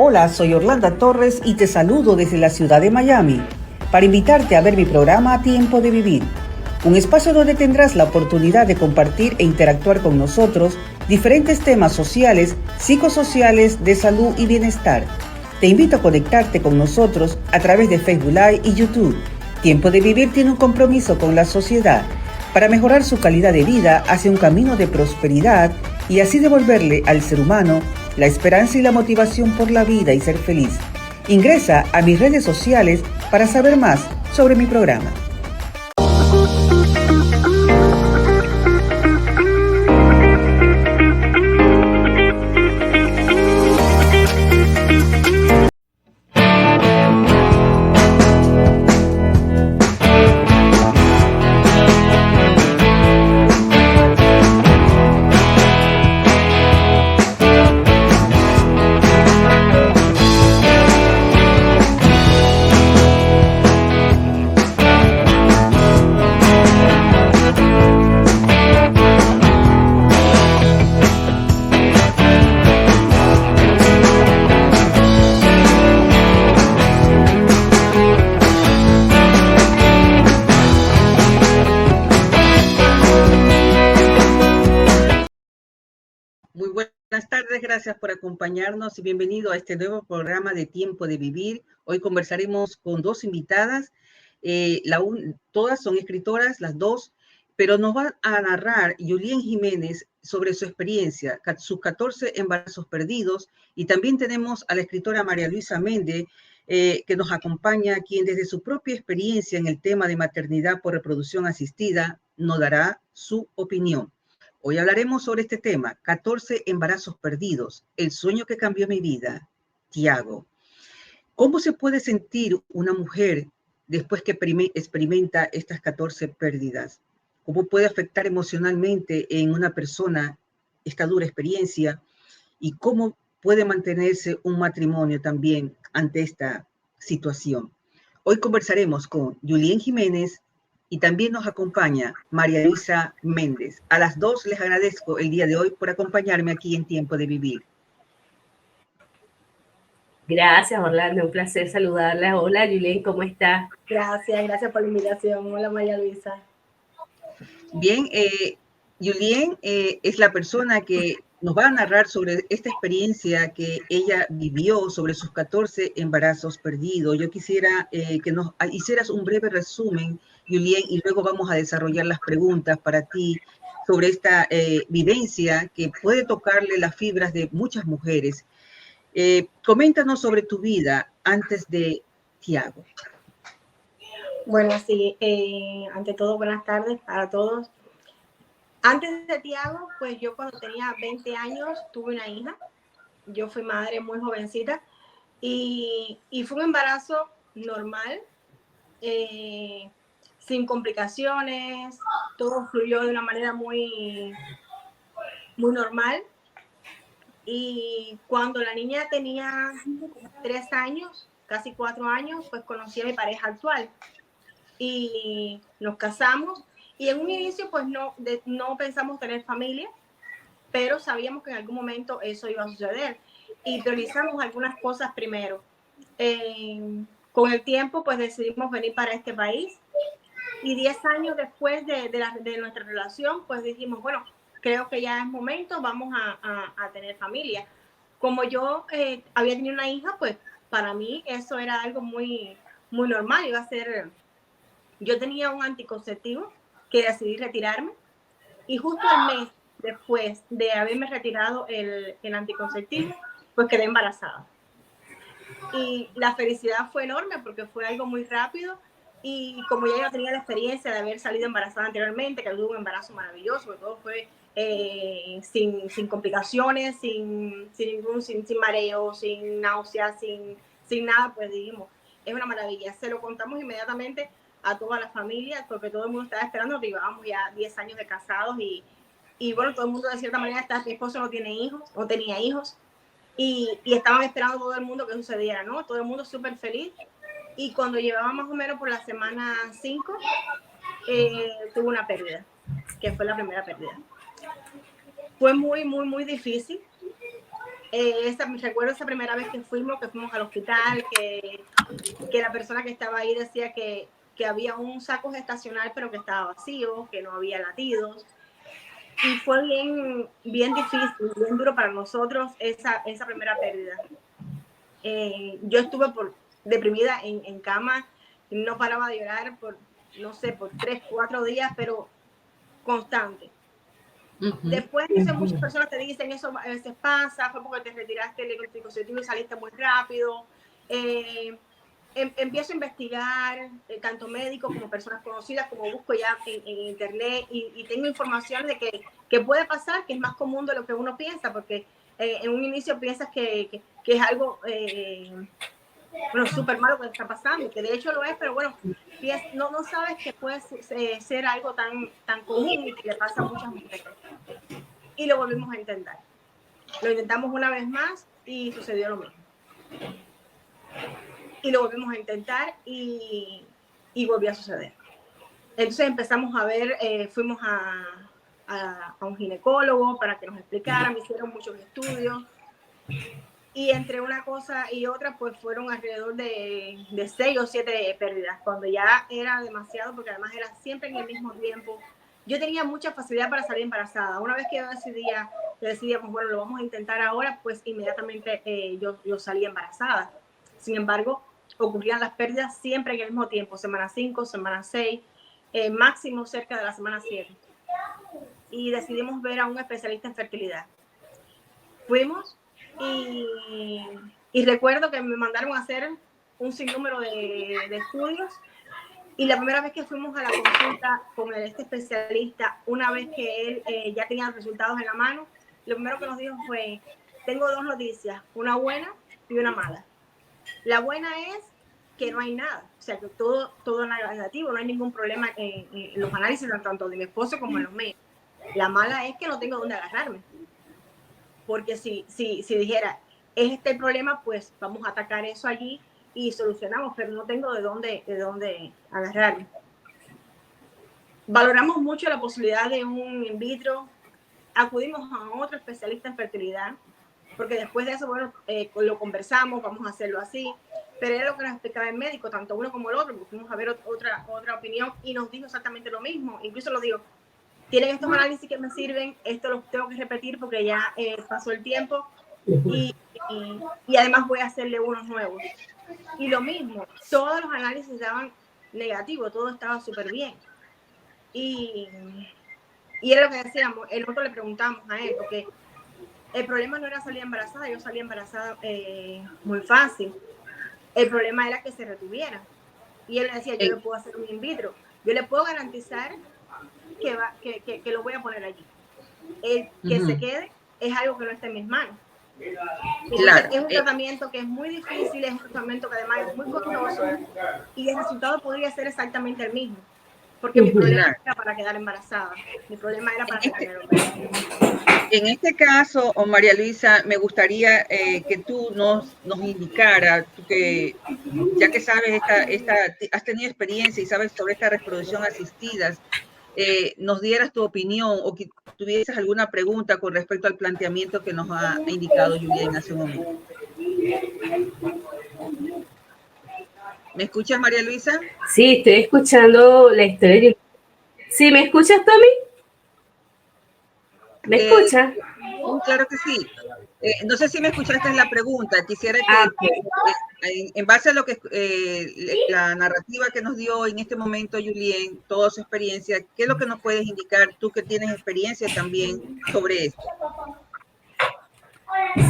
Hola, soy Orlando Torres y te saludo desde la ciudad de Miami para invitarte a ver mi programa Tiempo de Vivir, un espacio donde tendrás la oportunidad de compartir e interactuar con nosotros diferentes temas sociales, psicosociales, de salud y bienestar. Te invito a conectarte con nosotros a través de Facebook Live y YouTube. Tiempo de Vivir tiene un compromiso con la sociedad para mejorar su calidad de vida hacia un camino de prosperidad y así devolverle al ser humano la esperanza y la motivación por la vida y ser feliz. Ingresa a mis redes sociales para saber más sobre mi programa. Muy buenas tardes, gracias por acompañarnos y bienvenido a este nuevo programa de Tiempo de Vivir. Hoy conversaremos con dos invitadas, todas son escritoras, las dos, pero nos van a narrar Yulien Jiménez sobre su experiencia, sus 14 embarazos perdidos, y también tenemos a la escritora María Luisa Méndez, que nos acompaña, quien desde su propia experiencia en el tema de maternidad por reproducción asistida nos dará su opinión. Hoy hablaremos sobre este tema, 14 embarazos perdidos, el sueño que cambió mi vida, Tiago. ¿Cómo se puede sentir una mujer después que experimenta estas 14 pérdidas? ¿Cómo puede afectar emocionalmente en una persona esta dura experiencia? ¿Y cómo puede mantenerse un matrimonio también ante esta situación? Hoy conversaremos con Yulien Jiménez, y también nos acompaña María Luisa Méndez. A las dos les agradezco el día de hoy por acompañarme aquí en Tiempo de Vivir. Gracias, Orlando, un placer saludarla. Hola, Yulien, ¿cómo estás? Gracias por la invitación. Hola, María Luisa. Bien, Yulien es la persona que nos va a narrar sobre esta experiencia que ella vivió sobre sus 14 embarazos perdidos. Yo quisiera que nos hicieras un breve resumen, Yulien, y luego vamos a desarrollar las preguntas para ti sobre esta vivencia que puede tocarle las fibras de muchas mujeres. Coméntanos sobre tu vida antes de Tiago. Bueno, sí, ante todo, buenas tardes a todos. Antes de Tiago, pues yo cuando tenía 20 años tuve una hija. Yo fui madre muy jovencita y fue un embarazo normal, sin complicaciones, todo fluyó de una manera muy normal. Y cuando la niña tenía 3 años, casi 4 años, pues conocí a mi pareja actual y nos casamos. Y en un inicio pues no pensamos tener familia, pero sabíamos que en algún momento eso iba a suceder y priorizamos algunas cosas primero. Con el tiempo pues decidimos venir para este país y 10 años después de nuestra relación pues dijimos, bueno, creo que ya es momento, vamos a tener familia. Como yo había tenido una hija, pues para mí eso era algo muy normal. Yo tenía un anticonceptivo que decidí retirarme y justo el mes después de haberme retirado el anticonceptivo, pues quedé embarazada. Y la felicidad fue enorme porque fue algo muy rápido. Y como ya yo tenía la experiencia de haber salido embarazada anteriormente, que tuve un embarazo maravilloso, que todo fue sin complicaciones, sin mareo, sin náuseas, sin nada, pues dijimos, es una maravilla. Se lo contamos inmediatamente a toda la familia, porque todo el mundo estaba esperando, que llevábamos ya 10 años de casados y bueno, todo el mundo de cierta manera, mi esposo no tiene hijos, no tenía hijos, y estaban esperando todo el mundo que sucediera, ¿no? Todo el mundo súper feliz. Y cuando llevaba más o menos por la semana 5, tuve una pérdida, que fue la primera pérdida. Fue muy difícil. Recuerdo esa primera vez que fuimos al hospital, que la persona que estaba ahí decía que había un saco gestacional, pero que estaba vacío, que no había latidos. Y fue bien difícil, bien duro para nosotros esa primera pérdida. Yo estuve deprimida en cama, no paraba de llorar por 3, 4 días, pero constante. Después, entonces, muchas personas te dicen, eso a veces pasa, fue porque te retiraste el anticonceptivo y saliste muy rápido. Empiezo a investigar, tanto médicos como personas conocidas, como busco ya en internet, y tengo información de que puede pasar, que es más común de lo que uno piensa, porque en un inicio piensas que es algo súper malo que está pasando, que de hecho lo es, pero bueno, no sabes que puede ser algo tan común y que le pasa a muchas mujeres. Y lo volvimos a intentar. Lo intentamos una vez más y sucedió lo mismo. Y lo volvimos a intentar y volvió a suceder. Entonces empezamos a ver, fuimos a un ginecólogo para que nos explicara, me hicieron muchos estudios. Y entre una cosa y otra, pues fueron alrededor de 6 o 7 pérdidas, cuando ya era demasiado, porque además era siempre en el mismo tiempo. Yo tenía mucha facilidad para salir embarazada. Una vez que decidíamos, bueno, lo vamos a intentar ahora, pues inmediatamente yo salí embarazada. Sin embargo, ocurrían las pérdidas siempre en el mismo tiempo, semana 5, semana 6, máximo cerca de la semana 7. Y decidimos ver a un especialista en fertilidad. Fuimos y recuerdo que me mandaron a hacer un sinnúmero de estudios, y la primera vez que fuimos a la consulta con este especialista, una vez que él ya tenía los resultados en la mano, lo primero que nos dijo fue: tengo 2 noticias, una buena y una mala. La buena es que no hay nada, o sea, que todo negativo, no hay ningún problema en los análisis tanto de mi esposo como en los míos. La mala es que no tengo dónde agarrarme, porque si dijera, es este el problema, pues vamos a atacar eso allí y solucionamos, pero no tengo de dónde agarrarme. Valoramos mucho la posibilidad de un in vitro, acudimos a otro especialista en fertilidad, porque después de eso, bueno, lo conversamos, vamos a hacerlo así, pero era lo que nos explicaba el médico, tanto uno como el otro, porque fuimos a ver otra opinión y nos dijo exactamente lo mismo. Incluso nos dijo: tienen estos análisis que me sirven, esto los tengo que repetir porque ya pasó el tiempo, y además voy a hacerle unos nuevos. Y lo mismo, todos los análisis daban negativo, todo estaba súper bien. Y era lo que decíamos, el otro le preguntamos a él, porque el problema no era salir embarazada, yo salí embarazada muy fácil. El problema era que se retuviera. Y él le decía: yo le puedo hacer un in vitro, yo le puedo garantizar que lo voy a poner allí. Que se quede es algo que no está en mis manos. Entonces, claro, es un tratamiento que es muy difícil, es un tratamiento que además es muy costoso, y el resultado podría ser exactamente el mismo, porque mi problema era para quedar embarazada, mi problema era para tener bebé. En este caso, María Luisa, me gustaría que tú nos indicara, tú que ya que sabes has tenido experiencia y sabes sobre esta reproducción asistida, nos dieras tu opinión o que tuvieses alguna pregunta con respecto al planteamiento que nos ha indicado Julián hace un momento. ¿Me escuchas, María Luisa? Sí, estoy escuchando la historia. ¿Sí me escuchas, Tommy? ¿Me escuchas? Claro que sí. No sé si me escuchaste en la pregunta. Quisiera que, en base a lo que la narrativa que nos dio en este momento Julián, toda su experiencia, ¿qué es lo que nos puedes indicar tú que tienes experiencia también sobre esto?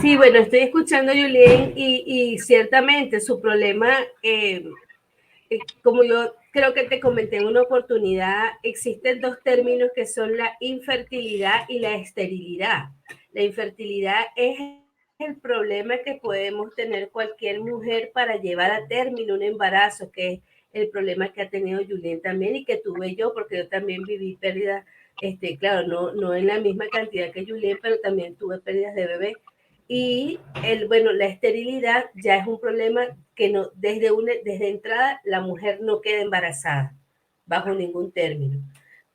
Sí, bueno, estoy escuchando a Julián y ciertamente su problema, como yo creo que te comenté en una oportunidad, existen 2 términos que son la infertilidad y la esterilidad. La infertilidad es el problema que podemos tener cualquier mujer para llevar a término un embarazo, que es el problema que ha tenido Julián también y que tuve yo, porque yo también viví pérdidas, claro, no en la misma cantidad que Julián, pero también tuve pérdidas de bebé. Y la esterilidad ya es un problema que no, desde entrada la mujer no queda embarazada bajo ningún término.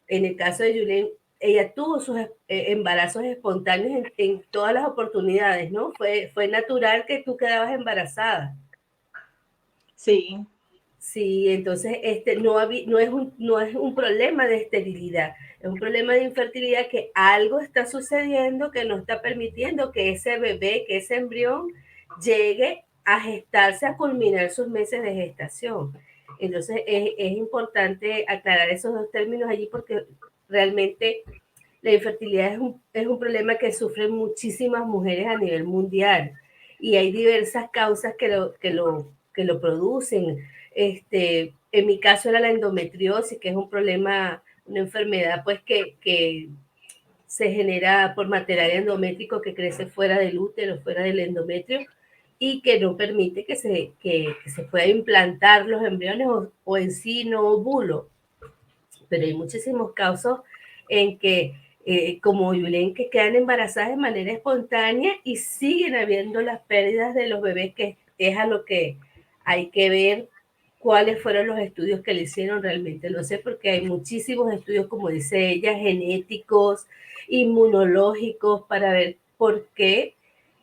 En el caso de Julián ella tuvo sus embarazos espontáneos en todas las oportunidades, ¿no? Fue natural que tú quedabas embarazada. Sí. Sí, entonces no es un problema de esterilidad, es un problema de infertilidad, que algo está sucediendo que no está permitiendo que ese bebé, que ese embrión llegue a gestarse, a culminar sus meses de gestación. Entonces es importante aclarar esos dos términos allí, porque realmente la infertilidad es un problema que sufren muchísimas mujeres a nivel mundial, y hay diversas causas que lo producen. En mi caso era la endometriosis, que es un problema, una enfermedad pues que se genera por material endométrico que crece fuera del útero, fuera del endometrio, y que no permite que se pueda implantar los embriones o en sí no óvulo. Pero hay muchísimos casos en que, como Yulén, que quedan embarazadas de manera espontánea y siguen habiendo las pérdidas de los bebés, que es a lo que hay que ver cuáles fueron los estudios que le hicieron. Realmente no sé, porque hay muchísimos estudios, como dice ella, genéticos, inmunológicos, para ver por qué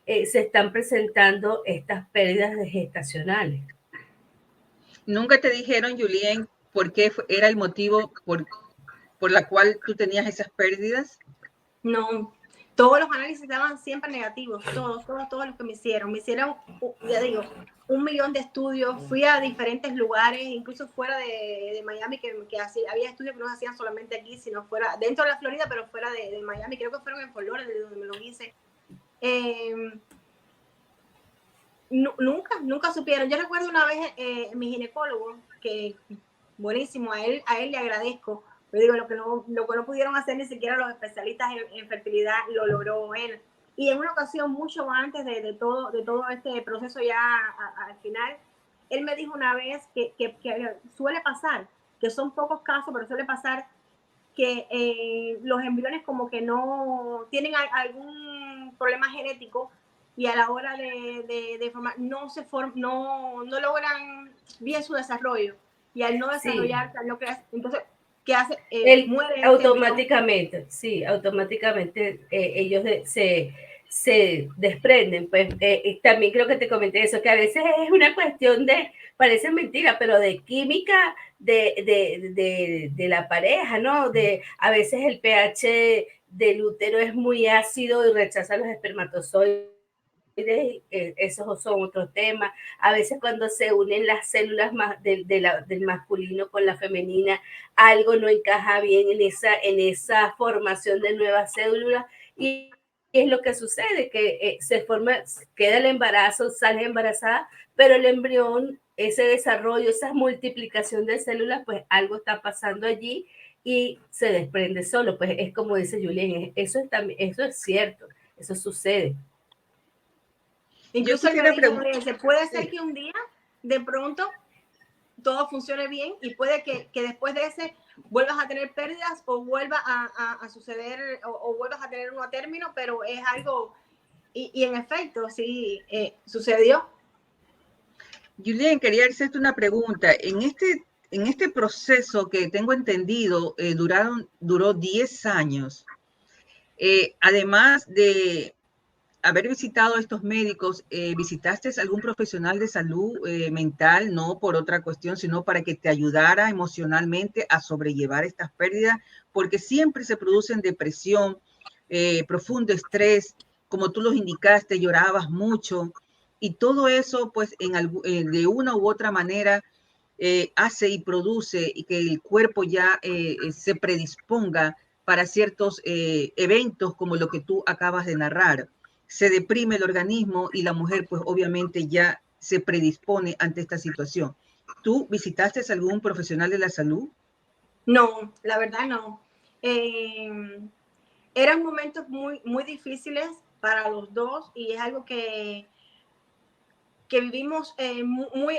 se están presentando estas pérdidas gestacionales. ¿Nunca te dijeron, Julien, por qué era el motivo por la cual tú tenías esas pérdidas? No, todos los análisis estaban siempre negativos, todos los que me hicieron, ya digo, 1.000.000 de estudios, fui a diferentes lugares, incluso fuera de Miami, que había estudios que no se hacían solamente aquí, sino fuera, dentro de la Florida, pero fuera de Miami, creo que fueron en Fort Lauderdale donde me lo hice. Nunca supieron. Yo recuerdo una vez mi ginecólogo, que buenísimo, a él le agradezco. Pero digo, lo que no pudieron hacer ni siquiera los especialistas en fertilidad, lo logró él. Y en una ocasión, mucho antes de todo este proceso, ya al final, él me dijo una vez que suele pasar, que son pocos casos, pero suele pasar que los embriones como que no tienen algún problema genético, y a la hora de formar no logran bien su desarrollo, y al no desarrollarse, al no crear, entonces, ¿qué hace? Muere este embrión. Automáticamente ellos se desprenden. Pues también creo que te comenté eso, que a veces es una cuestión de, parece mentira, pero de química de la pareja, ¿no? A veces el pH del útero es muy ácido y rechaza los espermatozoides. Esos son otros temas. A veces cuando se unen las células del masculino con la femenina, algo no encaja bien en esa formación de nuevas células, y es lo que sucede, que queda el embarazo, sale embarazada, pero el embrión, ese desarrollo, esa multiplicación de células, pues algo está pasando allí y se desprende solo. Pues es como dice Julien, eso es cierto, eso sucede. Incluso yo le dije, puede ser que un día de pronto todo funcione bien, y puede que después de ese vuelvas a tener pérdidas o vuelva a suceder, o vuelvas a tener uno a término, pero es algo, y en efecto, sí, sucedió. Julien, quería hacerte una pregunta. En este proceso que tengo entendido, duró 10 años. Además de haber visitado a estos médicos, ¿visitaste algún profesional de salud mental? No por otra cuestión, sino para que te ayudara emocionalmente a sobrellevar estas pérdidas, porque siempre se producen depresión, profundo estrés, como tú los indicaste, llorabas mucho, y todo eso, pues, de una u otra manera, hace y produce y que el cuerpo ya se predisponga para ciertos eventos como lo que tú acabas de narrar. Se deprime el organismo y la mujer pues obviamente ya se predispone ante esta situación. ¿Tú visitaste a algún profesional de la salud? No, la verdad no. Eran momentos muy difíciles para los dos, y es algo que vivimos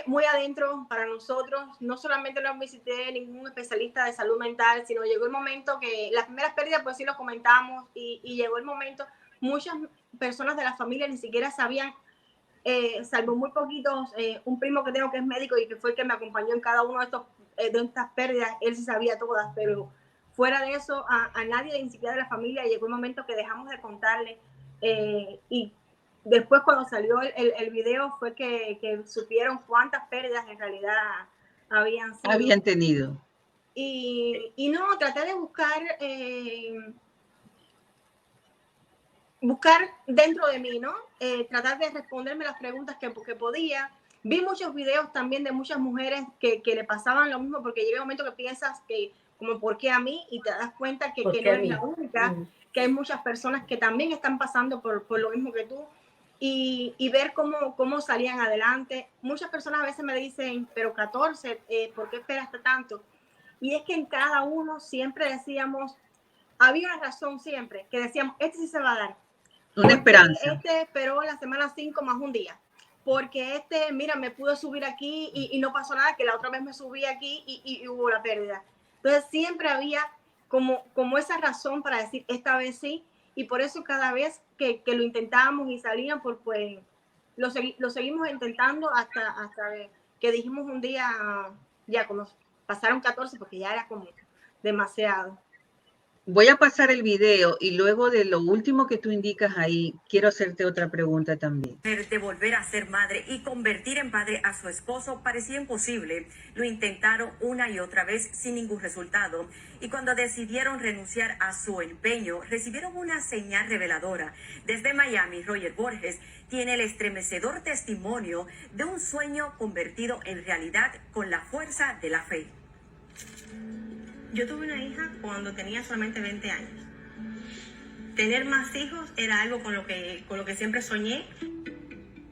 muy adentro para nosotros. No solamente no visité ningún especialista de salud mental, sino llegó el momento que las primeras pérdidas, pues sí lo comentamos, y llegó el momento, muchas personas de la familia ni siquiera sabían, salvo muy poquitos, un primo que tengo que es médico y que fue el que me acompañó en cada uno de estas pérdidas, él sí sabía todas, pero fuera de eso, a nadie, ni siquiera de la familia. Llegó un momento que dejamos de contarle, y después cuando salió el video fue que supieron cuántas pérdidas en realidad habían tenido. Y no, traté de buscar dentro de mí, ¿no? Tratar de responderme las preguntas que podía. Vi muchos videos también de muchas mujeres que le pasaban lo mismo, porque llega un momento que piensas que, como, ¿por qué a mí? Y te das cuenta que no eres la única, que hay muchas personas que también están pasando por lo mismo que tú, y ver cómo salían adelante. Muchas personas a veces me dicen, pero 14, ¿por qué esperaste tanto? Y es que en cada uno siempre decíamos, había una razón siempre, que decíamos, este sí se va a dar. Una esperanza. Este esperó la semana 5 más un día. Porque mira, me pude subir aquí y no pasó nada, que la otra vez me subí aquí y hubo la pérdida. Entonces siempre había como esa razón para decir, esta vez sí, y por eso cada vez que lo intentábamos y salían, pues lo seguimos intentando hasta que dijimos un día, ya como pasaron 14, porque ya era como demasiado. Voy a pasar el video y luego de lo último que tú indicas ahí, quiero hacerte otra pregunta también. De volver a ser madre y convertir en padre a su esposo parecía imposible. Lo intentaron una y otra vez sin ningún resultado. Y cuando decidieron renunciar a su empeño, recibieron una señal reveladora. Desde Miami, Roger Borges tiene el estremecedor testimonio de un sueño convertido en realidad con la fuerza de la fe. Yo tuve una hija cuando tenía solamente 20 años. Tener más hijos era algo con lo que siempre soñé.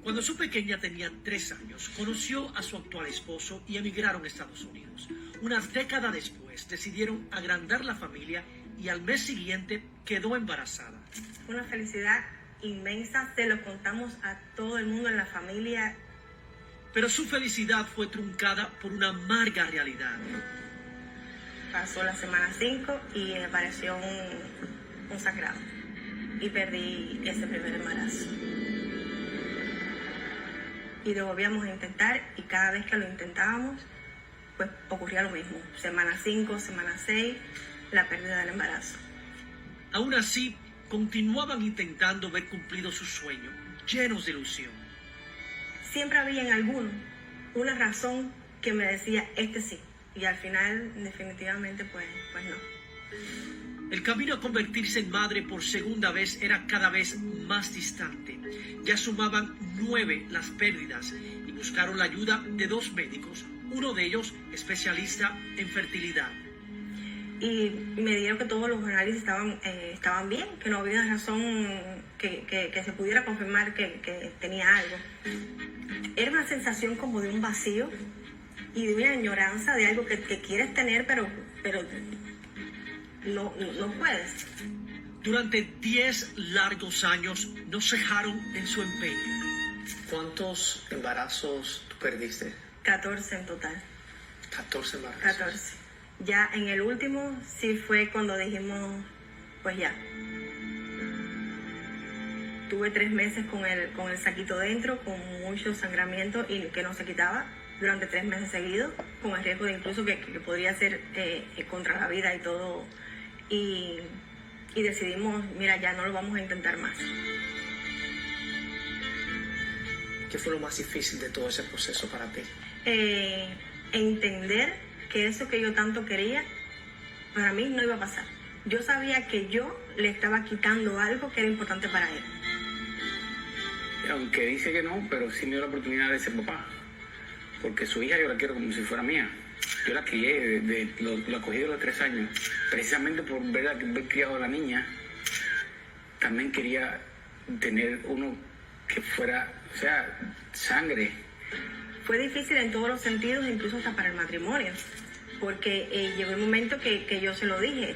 Cuando su pequeña tenía 3 años, conoció a su actual esposo y emigraron a Estados Unidos. Una década después, decidieron agrandar la familia y al mes siguiente quedó embarazada. Una felicidad inmensa, se lo contamos a todo el mundo en la familia. Pero su felicidad fue truncada por una amarga realidad. Pasó la semana 5 y apareció un sangrado y perdí ese primer embarazo. Y lo volvíamos a intentar y cada vez que lo intentábamos, pues ocurría lo mismo. Semana 5, semana 6, la pérdida del embarazo. Aún así, continuaban intentando ver cumplido su sueño, llenos de ilusión. Siempre había en alguno una razón que me decía, este sí. Y al final, definitivamente, pues no. El camino a convertirse en madre por segunda vez era cada vez más distante. Ya sumaban 9 las pérdidas y buscaron la ayuda de 2 médicos, uno de ellos especialista en fertilidad. Y me dijeron que todos los análisis estaban bien, que no había razón que se pudiera confirmar que tenía algo. Era una sensación como de un vacío y de una añoranza de algo que quieres tener, pero no puedes. Durante 10 largos años no cejaron en su empeño. ¿Cuántos embarazos tú perdiste? 14 en total. 14 embarazos. 14. Ya en el último sí fue cuando dijimos, pues ya. Tuve 3 meses con el saquito dentro, con mucho sangramiento y que no se quitaba durante 3 meses seguidos, con el riesgo de incluso que podría ser contra la vida y todo. Y decidimos, mira, ya no lo vamos a intentar más. ¿Qué fue lo más difícil de todo ese proceso para ti? Entender que eso que yo tanto quería, para mí no iba a pasar. Yo sabía que yo le estaba quitando algo que era importante para él. Aunque dice que no, pero sí me dio la oportunidad de ser papá. Porque su hija yo la quiero como si fuera mía. Yo la crié, la cogí de los 3 años. Precisamente por haber criado a la niña, también quería tener uno que fuera, o sea, sangre. Fue difícil en todos los sentidos, incluso hasta para el matrimonio. Porque llegó el momento que yo se lo dije,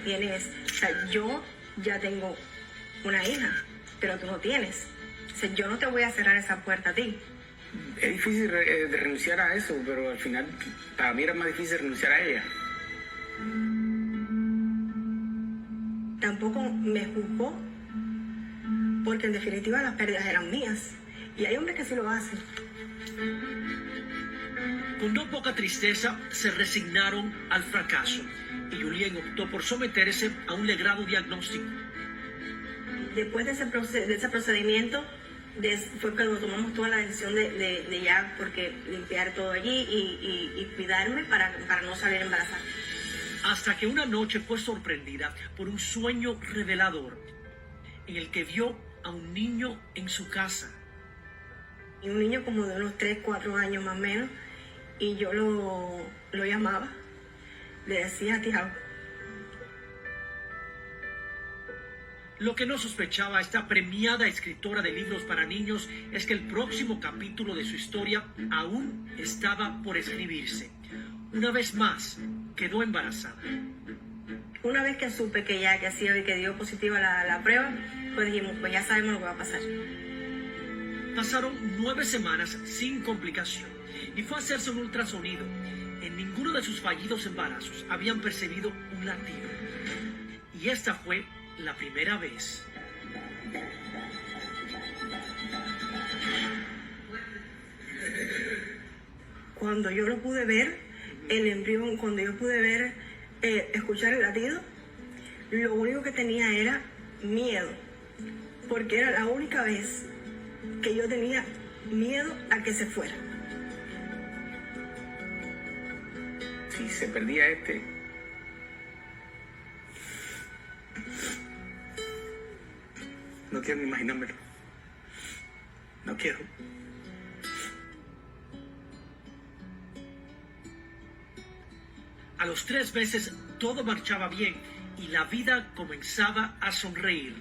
o sea, yo ya tengo una hija, pero tú no tienes. O sea, yo no te voy a cerrar esa puerta a ti. Es difícil de renunciar a eso, pero al final para mí era más difícil renunciar a ella. Tampoco me juzgó, porque en definitiva las pérdidas eran mías. Y hay hombres que sí lo hacen. Con no poca tristeza se resignaron al fracaso y Julien optó por someterse a un legrado diagnóstico. Después de ese procedimiento, fue cuando tomamos toda la decisión de ya, porque limpiar todo allí y cuidarme para no salir embarazada. Hasta que una noche fue sorprendida por un sueño revelador en el que vio a un niño en su casa. Y un niño como de unos 3, 4 años más o menos, y yo lo llamaba, le decía Tiago. Lo que no sospechaba esta premiada escritora de libros para niños es que el próximo capítulo de su historia aún estaba por escribirse. Una vez más, quedó embarazada. Una vez que supe que dio positiva la prueba, pues dijimos, pues ya sabemos lo que va a pasar. Pasaron 9 semanas sin complicación y fue a hacerse un ultrasonido. En ninguno de sus fallidos embarazos habían percibido un latido. Y esta fue la primera vez. Cuando yo lo pude ver, el embrión, cuando yo pude ver, escuchar el latido, lo único que tenía era miedo, porque era la única vez que yo tenía miedo a que se fuera. Si se perdía no quiero ni imaginármelo. No quiero. A los 3 meses todo marchaba bien y la vida comenzaba a sonreír.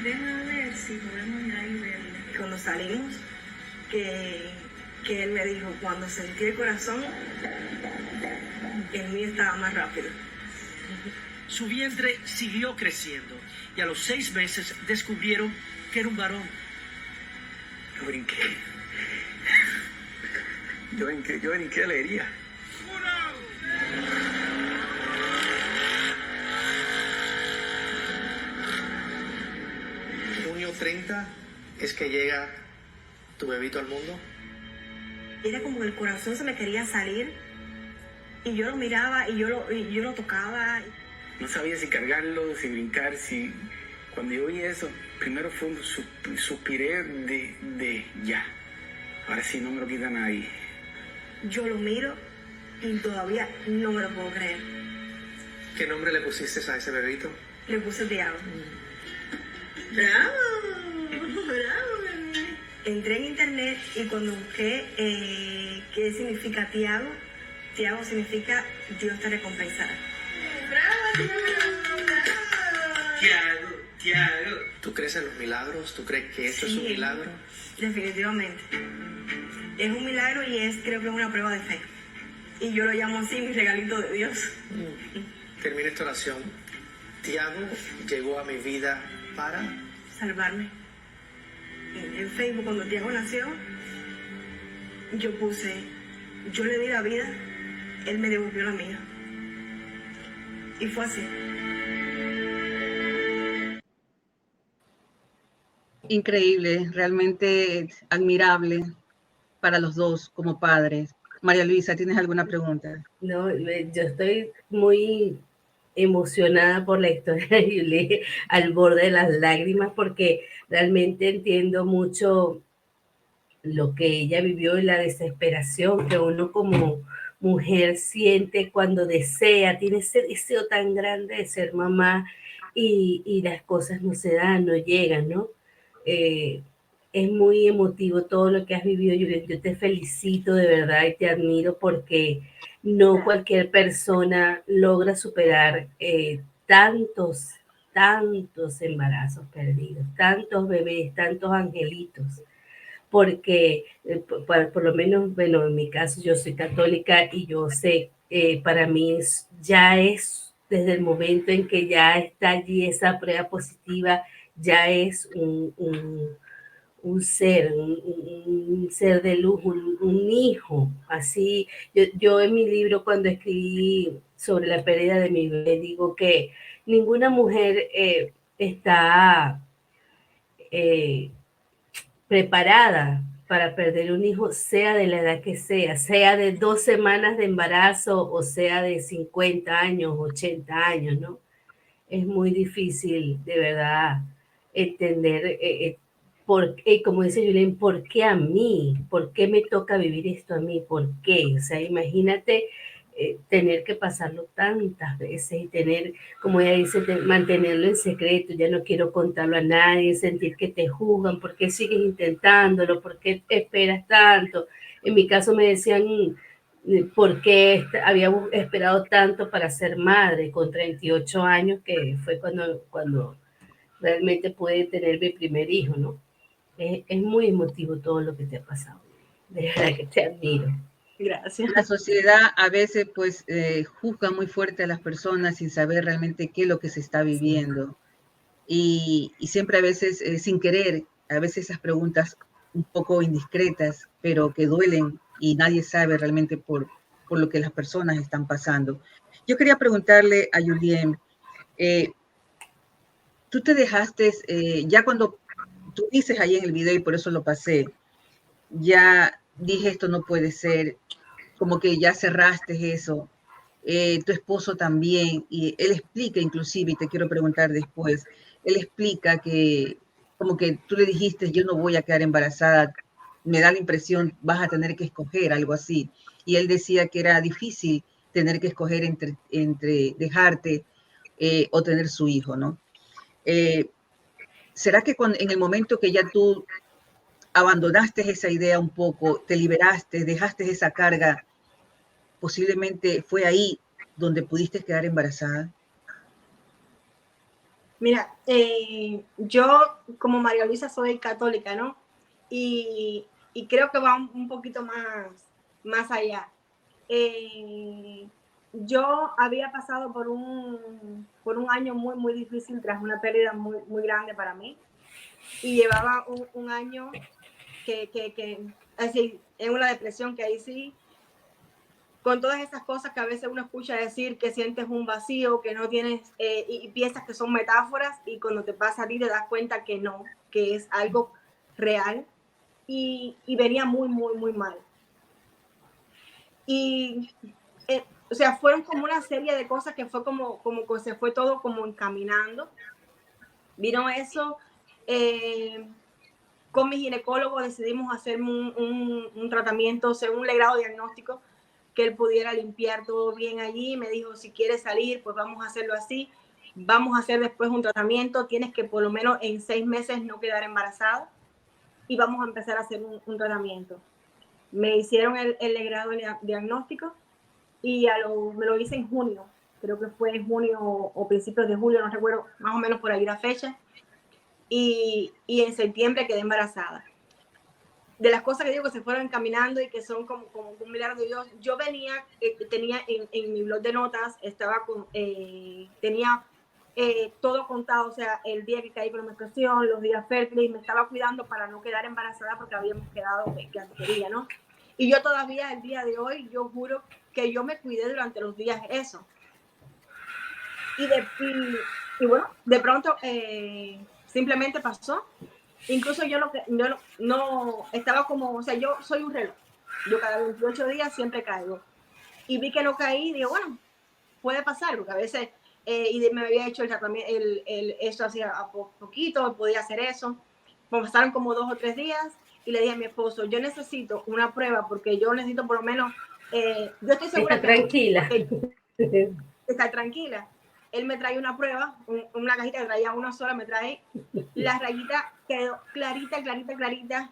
Déjame ver si podemos ir ahí verle. Cuando salimos, que él me dijo, cuando sentí el corazón, el mío estaba más rápido. Su vientre siguió creciendo y a los 6 meses descubrieron que era un varón. Yo brinqué. Yo brinqué de alegría. Junio 30 es que llega tu bebito al mundo. Era como que el corazón se me quería salir y yo lo miraba y yo lo tocaba. No sabía si cargarlo, si brincar, si... Cuando yo vi eso, primero fue un suspiré de ya. Ahora sí no me lo quita nadie. Yo lo miro y todavía no me lo puedo creer. ¿Qué nombre le pusiste a ese bebito? Le puse Tiago. ¡Bravo! ¡Bravo, bebé! Entré en internet y cuando busqué qué significa Tiago, Tiago significa Dios te recompensará. ¡Bravo, Tiago! Tiago. ¿Tú crees en los milagros? ¿Tú crees que esto es un milagro? Definitivamente. Es un milagro y creo que es una prueba de fe. Y yo lo llamo así, mi regalito de Dios. Termina esta oración. Tiago llegó a mi vida para salvarme. En Facebook, cuando Tiago nació, yo puse, yo le di la vida, él me devolvió la mía. Y fue así. Increíble, realmente admirable para los dos como padres. María Luisa, ¿tienes alguna pregunta? No, yo estoy muy emocionada por la historia de Julie, al borde de las lágrimas, porque realmente entiendo mucho lo que ella vivió y la desesperación que uno como mujer siente cuando desea, tiene ese deseo tan grande de ser mamá y las cosas no se dan, no llegan, ¿no? Es muy emotivo todo lo que has vivido, Juliet. Yo te felicito de verdad y te admiro porque no cualquier persona logra superar tantos embarazos perdidos, tantos bebés, tantos angelitos. Porque por lo menos, bueno, en mi caso yo soy católica y yo sé, para mí ya es desde el momento en que ya está allí esa prueba positiva, ya es un ser de luz, un hijo. Así, yo en mi libro cuando escribí sobre la pérdida de mi bebé, digo que ninguna mujer está preparada para perder un hijo, sea de la edad que sea de 2 semanas de embarazo o sea de 50 años, 80 años, ¿no? Es muy difícil, de verdad, entender, como dice Julián, ¿por qué a mí? ¿Por qué me toca vivir esto a mí? ¿Por qué? O sea, imagínate tener que pasarlo tantas veces y tener, como ella dice, mantenerlo en secreto, ya no quiero contarlo a nadie, sentir que te juzgan, ¿por qué sigues intentándolo? ¿Por qué esperas tanto? En mi caso me decían, ¿por qué había esperado tanto para ser madre con 38 años, que fue cuando realmente pude tener mi primer hijo, ¿no? Es muy emotivo todo lo que te ha pasado. De verdad que te admiro. Gracias. La sociedad a veces pues juzga muy fuerte a las personas sin saber realmente qué es lo que se está viviendo. Y siempre a veces, sin querer, a veces esas preguntas un poco indiscretas, pero que duelen y nadie sabe realmente por lo que las personas están pasando. Yo quería preguntarle a Julien, tú te dejaste, ya cuando tú dices ahí en el video, y por eso lo pasé, ya dije esto no puede ser, como que ya cerraste eso, tu esposo también, y él explica inclusive, y te quiero preguntar después, él explica que como que tú le dijiste, yo no voy a quedar embarazada, me da la impresión, vas a tener que escoger algo así, y él decía que era difícil tener que escoger entre dejarte o tener su hijo, ¿no? ¿Será que en el momento que ya tú abandonaste esa idea un poco, te liberaste, dejaste esa carga, posiblemente fue ahí donde pudiste quedar embarazada? Mira, yo como María Luisa soy católica, ¿no? Y creo que va un poquito más allá. Yo había pasado por un año muy difícil tras una pérdida muy grande para mí. Y llevaba un año que así, en una depresión que ahí sí, con todas esas cosas que a veces uno escucha decir, que sientes un vacío, que no tienes, y piensas que son metáforas, y cuando te pasa a ti te das cuenta que no, que es algo real, y venía muy mal. Y, o sea, fueron como una serie de cosas que fue como que se fue todo como encaminando. Vino eso, con mi ginecólogo decidimos hacer un tratamiento según el grado diagnóstico, que él pudiera limpiar todo bien allí. Me dijo, si quieres salir, pues vamos a hacerlo así. Vamos a hacer después un tratamiento. Tienes que por lo menos en 6 meses no quedar embarazada. Y vamos a empezar a hacer un tratamiento. Me hicieron el grado diagnóstico y me lo hice en junio. Creo que fue en junio o principios de julio, no recuerdo más o menos por ahí la fecha. Y en septiembre quedé embarazada. De las cosas que digo que se fueron encaminando y que son como un milagro de Dios, yo tenía en mi blog de notas, tenía todo contado, o sea, el día que caí por menstruación, los días fértiles, me estaba cuidando para no quedar embarazada porque habíamos quedado que quería, ¿no? Y yo todavía, el día de hoy, yo juro que yo me cuidé durante los días eso. Y bueno, de pronto simplemente pasó. Incluso yo no estaba como, o sea, yo soy un reloj. Yo cada 28 días siempre caigo. Y vi que no caí y digo, bueno, puede pasar, porque a veces, y me había hecho el tratamiento, eso hacía poquito, podía hacer eso. Pasaron como 2 o 3 días y le dije a mi esposo, yo necesito una prueba porque yo necesito por lo menos, yo estoy segura Está tranquila. Estar tranquila. Él me trae una prueba, una cajita que traía una sola, me trae, la rayita quedó clarita.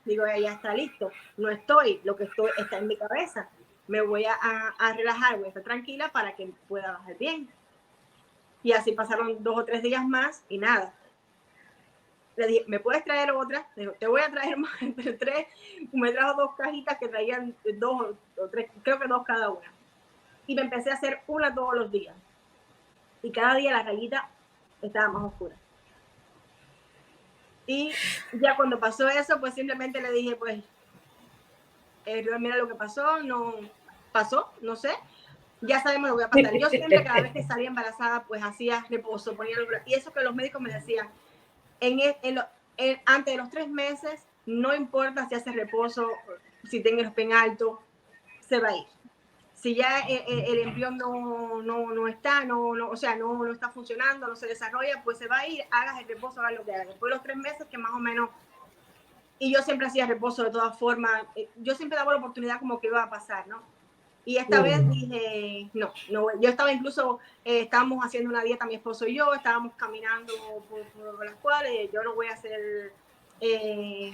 Digo, ya está listo. No estoy, lo que estoy está en mi cabeza. Me voy a relajar, voy a estar tranquila para que pueda bajar bien. Y así pasaron 2 o 3 días más y nada. Le dije, ¿me puedes traer otra? Le digo, te voy a traer más, entre 3. Me trajo 2 cajitas que traían 2 o 3, creo que 2 cada una. Y me empecé a hacer una todos los días. Y cada día la rayita estaba más oscura. Y ya cuando pasó eso, pues simplemente le dije, pues, mira lo que pasó, no pasó, no sé, ya sabemos lo que va a pasar. Yo siempre, cada vez que salía embarazada, pues hacía reposo, ponía y eso que los médicos me decían, antes de los 3 meses, no importa si hace reposo, si tenga el espen alto, se va a ir. Si ya el embrión no está, o sea, no está funcionando, no se desarrolla, pues se va a ir, hagas el reposo, hagas lo que hagas. Después de los 3 meses que más o menos, y yo siempre hacía reposo de todas formas, yo siempre daba la oportunidad como que iba a pasar, ¿no? Y esta vez dije, no, yo estaba incluso, estábamos haciendo una dieta, mi esposo y yo, estábamos caminando por las cuadras, yo no voy a hacer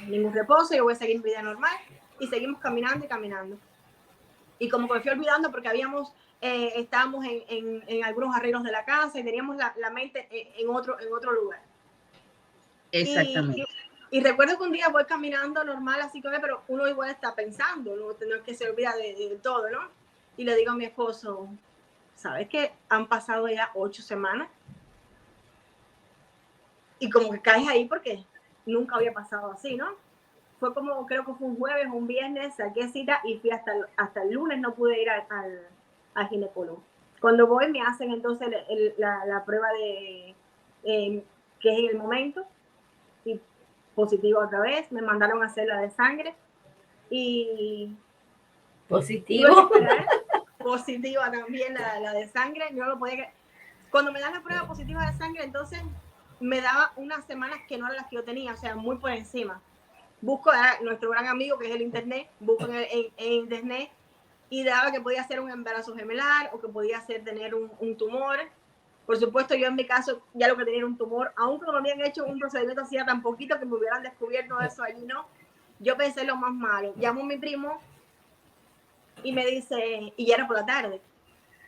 ningún reposo, yo voy a seguir mi vida normal, y seguimos caminando y caminando. Y como que me fui olvidando porque estábamos en algunos arreglos de la casa y teníamos la mente en otro lugar. Exactamente. Y recuerdo que un día voy caminando normal, así que, pero uno igual está pensando, no es que se olvida de todo, ¿no? Y le digo a mi esposo, ¿sabes qué? Han pasado ya 8 semanas. Y como que caes ahí porque nunca había pasado así, ¿no? Fue como, creo que fue un jueves, un viernes, saqué cita y fui hasta el lunes, no pude ir al ginecólogo. Cuando voy me hacen entonces la prueba de que es en el momento, y positiva otra vez, me mandaron a hacer la de sangre y positivo. Positiva también la de sangre, yo no lo podía creer. Cuando me dan la prueba positiva de sangre, entonces me daba unas semanas que no eran las que yo tenía, o sea, muy por encima. Busco a nuestro gran amigo que es el internet, busco en internet y daba que podía ser un embarazo gemelar o que podía ser tener un tumor. Por supuesto, yo en mi caso ya lo que tenía era un tumor, aunque no me habían hecho un procedimiento hacía tan poquito que me hubieran descubierto eso allí, ¿no? Yo pensé lo más malo. Llamo a mi primo y me dice, y ya era por la tarde,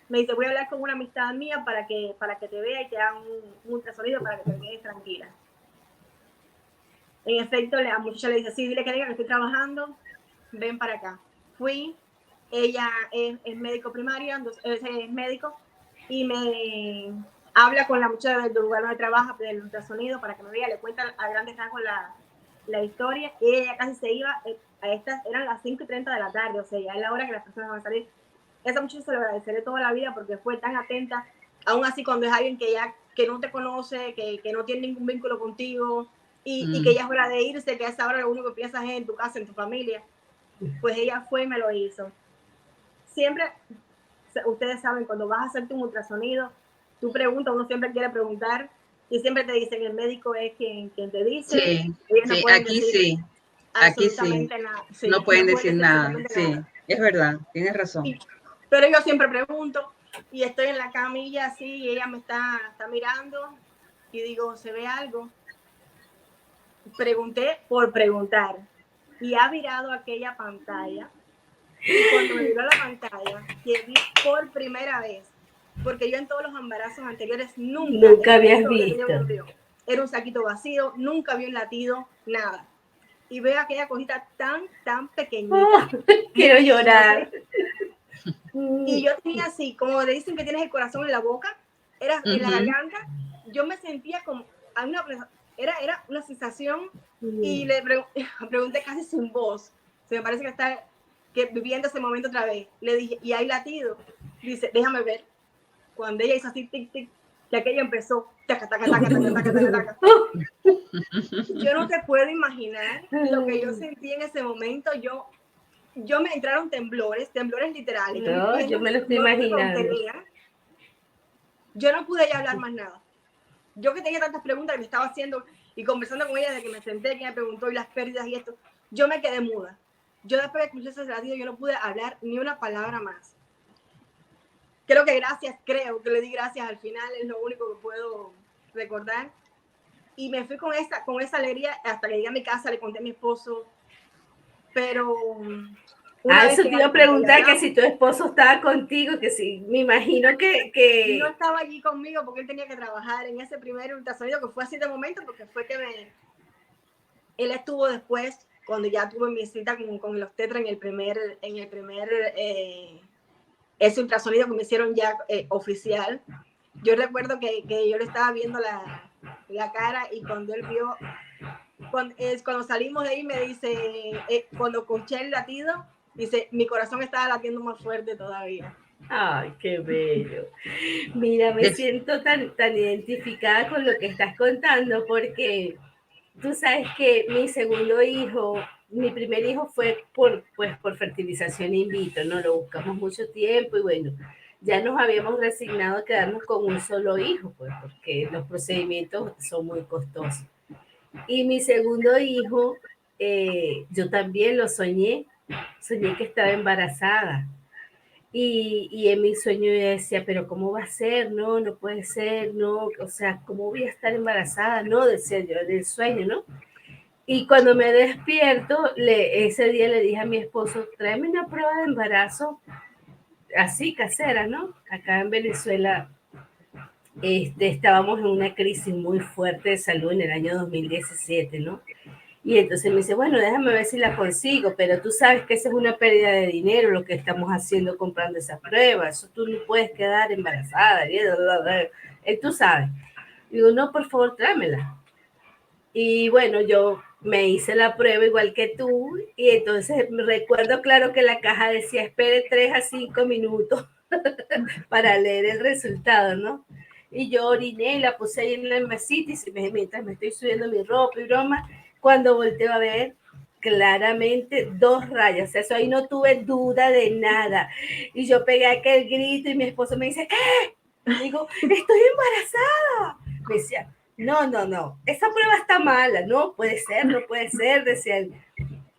me dice, voy a hablar con una amistad mía para que te vea y te haga un ultrasonido para que te quedes tranquila. En efecto, la muchacha le dice, sí, dile que diga que estoy trabajando, ven para acá. Fui, ella es médico primario, es médico, y me habla con la muchacha del lugar donde trabaja, del ultrasonido, para que me vea, le cuenta a grandes rasgos la historia, y ella casi se iba, eran las 5:30 de la tarde, o sea, ya es la hora que las personas van a salir. Esa muchacha se lo agradeceré toda la vida porque fue tan atenta, aún así cuando es alguien que no te conoce, que no tiene ningún vínculo contigo, y que ya es hora de irse, que a esa hora lo único que piensas es en tu casa, en tu familia, pues ella fue y me lo hizo. Siempre, ustedes saben, cuando vas a hacerte un ultrasonido, tú preguntas, uno siempre quiere preguntar, y siempre te dicen, el médico es quien te dice. Sí, no sí, aquí sí, aquí sí. nada. Sí, no pueden decir nada, sí, nada. Es verdad, tienes razón. Pero yo siempre pregunto, y estoy en la camilla así, y ella me está mirando, y digo, ¿se ve algo? Pregunté por preguntar, y ha virado aquella pantalla, y cuando me viró la pantalla, que vi por primera vez, porque yo en todos los embarazos anteriores nunca habías visto. Era un saquito vacío, nunca había un latido, nada. Y veo aquella cosita tan pequeñita. Quiero llorar. Y yo tenía así, como le dicen que tienes el corazón en la boca, era en la garganta, yo me sentía como, era una sensación, y le pregunté casi sin voz, se me parece que está viviendo ese momento otra vez. Le dije, ¿y hay latido? Dice, déjame ver. Cuando ella hizo así, tic, tic, que aquello empezó, taca, taca, taca, taca, taca, taca, taca. Yo no te puedo imaginar lo que yo sentí en ese momento. Yo me entraron temblores literales. No, yo me lo estoy imaginando. Yo no pude ya hablar más nada. Yo que tenía tantas preguntas que me estaba haciendo y conversando con ella desde que me senté, que me preguntó y las pérdidas y esto, yo me quedé muda. Yo después de escuchar ese latido, yo no pude hablar ni una palabra más. Creo que le di gracias al final, es lo único que puedo recordar. Y me fui con esa alegría hasta que llegué a mi casa, le conté a mi esposo, pero... eso te iba a preguntar, que si tu esposo estaba contigo, que si, me imagino que... No estaba allí conmigo porque él tenía que trabajar en ese primer ultrasonido, que fue así de momento, porque fue que él estuvo después, cuando ya tuve mi cita con el obstetra en el primer ese ultrasonido que me hicieron ya oficial. Yo recuerdo que yo le estaba viendo la cara, y cuando él vio, cuando salimos de ahí, me dice, cuando escuché el latido, dice, mi corazón estaba latiendo más fuerte todavía. Ay, qué bello. Mira, me siento tan identificada con lo que estás contando, porque tú sabes que mi segundo hijo, mi primer hijo fue por fertilización in vitro, ¿no? Lo buscamos mucho tiempo y bueno, ya nos habíamos resignado a quedarnos con un solo hijo, pues, porque los procedimientos son muy costosos. Y mi segundo hijo, yo también lo soñé que estaba embarazada. Y en mi sueño yo decía, pero ¿cómo va a ser? No, no puede ser, no, o sea, ¿cómo voy a estar embarazada? No, decía yo en el sueño, ¿no? Y cuando me despierto, ese día le dije a mi esposo, tráeme una prueba de embarazo, así casera, ¿no? Acá en Venezuela estábamos en una crisis muy fuerte de salud en el año 2017, ¿no? Y entonces me dice, bueno, déjame ver si la consigo, pero tú sabes que esa es una pérdida de dinero lo que estamos haciendo comprando esa prueba, eso tú no puedes quedar embarazada, tú sabes. Digo, no, por favor, tráemela. Y bueno, yo me hice la prueba igual que tú, y entonces me recuerdo claro que la caja decía, espere 3 a 5 minutos para leer el resultado, ¿no? Y yo oriné y la puse ahí en el mesita y mientras me estoy subiendo mi ropa y broma, cuando volteo a ver, claramente 2 rayas, o sea, eso ahí no tuve duda de nada. Y yo pegué aquel grito y mi esposo me dice, ¿qué? Digo, estoy embarazada. Me decía, no, esa prueba está mala, no puede ser, decía él.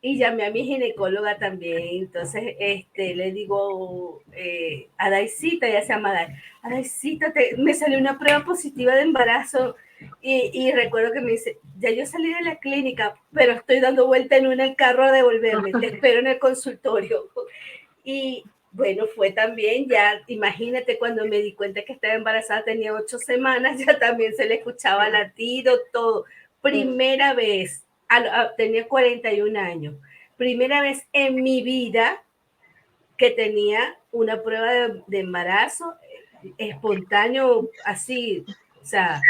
Y llamé a mi ginecóloga también, entonces le digo a Daisita, ella se llama Daisita, me salió una prueba positiva de embarazo y recuerdo que me dice, ya yo salí de la clínica, pero estoy dando vuelta en el carro a devolverme, te espero en el consultorio. Y bueno, fue también, ya imagínate cuando me di cuenta que estaba embarazada, tenía 8 semanas, ya también se le escuchaba latido, todo. Primera vez, tenía 41 años, primera vez en mi vida que tenía una prueba de embarazo espontáneo, así, o sea,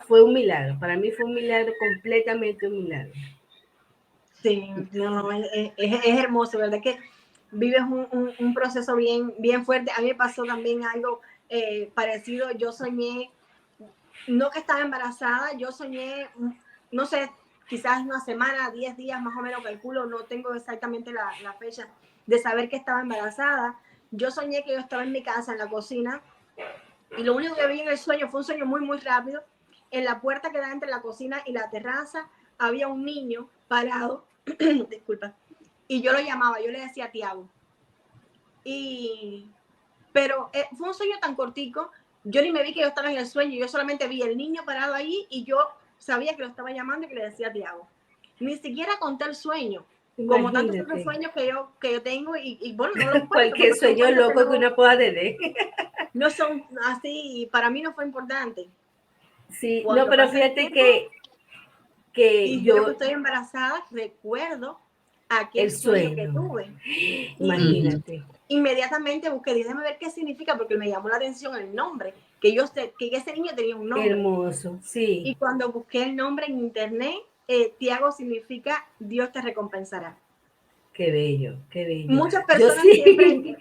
fue un milagro, para mí fue un milagro, completamente un milagro. Sí, no, es hermoso, ¿verdad? Que vives un proceso bien fuerte. A mí me pasó también algo parecido. Yo soñé, no que estaba embarazada, yo soñé, no sé, quizás una semana, 10 días más o menos, calculo, no tengo exactamente la fecha de saber que estaba embarazada. Yo soñé que yo estaba en mi casa, en la cocina, y lo único que vi en el sueño fue un sueño muy rápido. En la puerta que da entre la cocina y la terraza había un niño parado, disculpa, y yo lo llamaba, yo le decía Tiago. Pero fue un sueño tan cortico, yo ni me vi que yo estaba en el sueño, yo solamente vi el niño parado ahí y yo sabía que lo estaba llamando y que le decía Tiago. Ni siquiera conté el sueño, como tantos otros sueños que yo tengo y bueno, no los cuento. Cualquier sueño loco que uno pueda tener. No son así, para mí no fue importante. Sí, cuando no, pero fíjate que y yo que estoy embarazada, recuerdo aquel sueño que tuve. Imagínate. Inmediatamente busqué, déjame ver qué significa, porque me llamó la atención el nombre, que yo sé que ese niño tenía un nombre. Hermoso, sí. Y cuando busqué el nombre en internet, Tiago significa Dios te recompensará. Qué bello, qué bello. Muchas personas siempre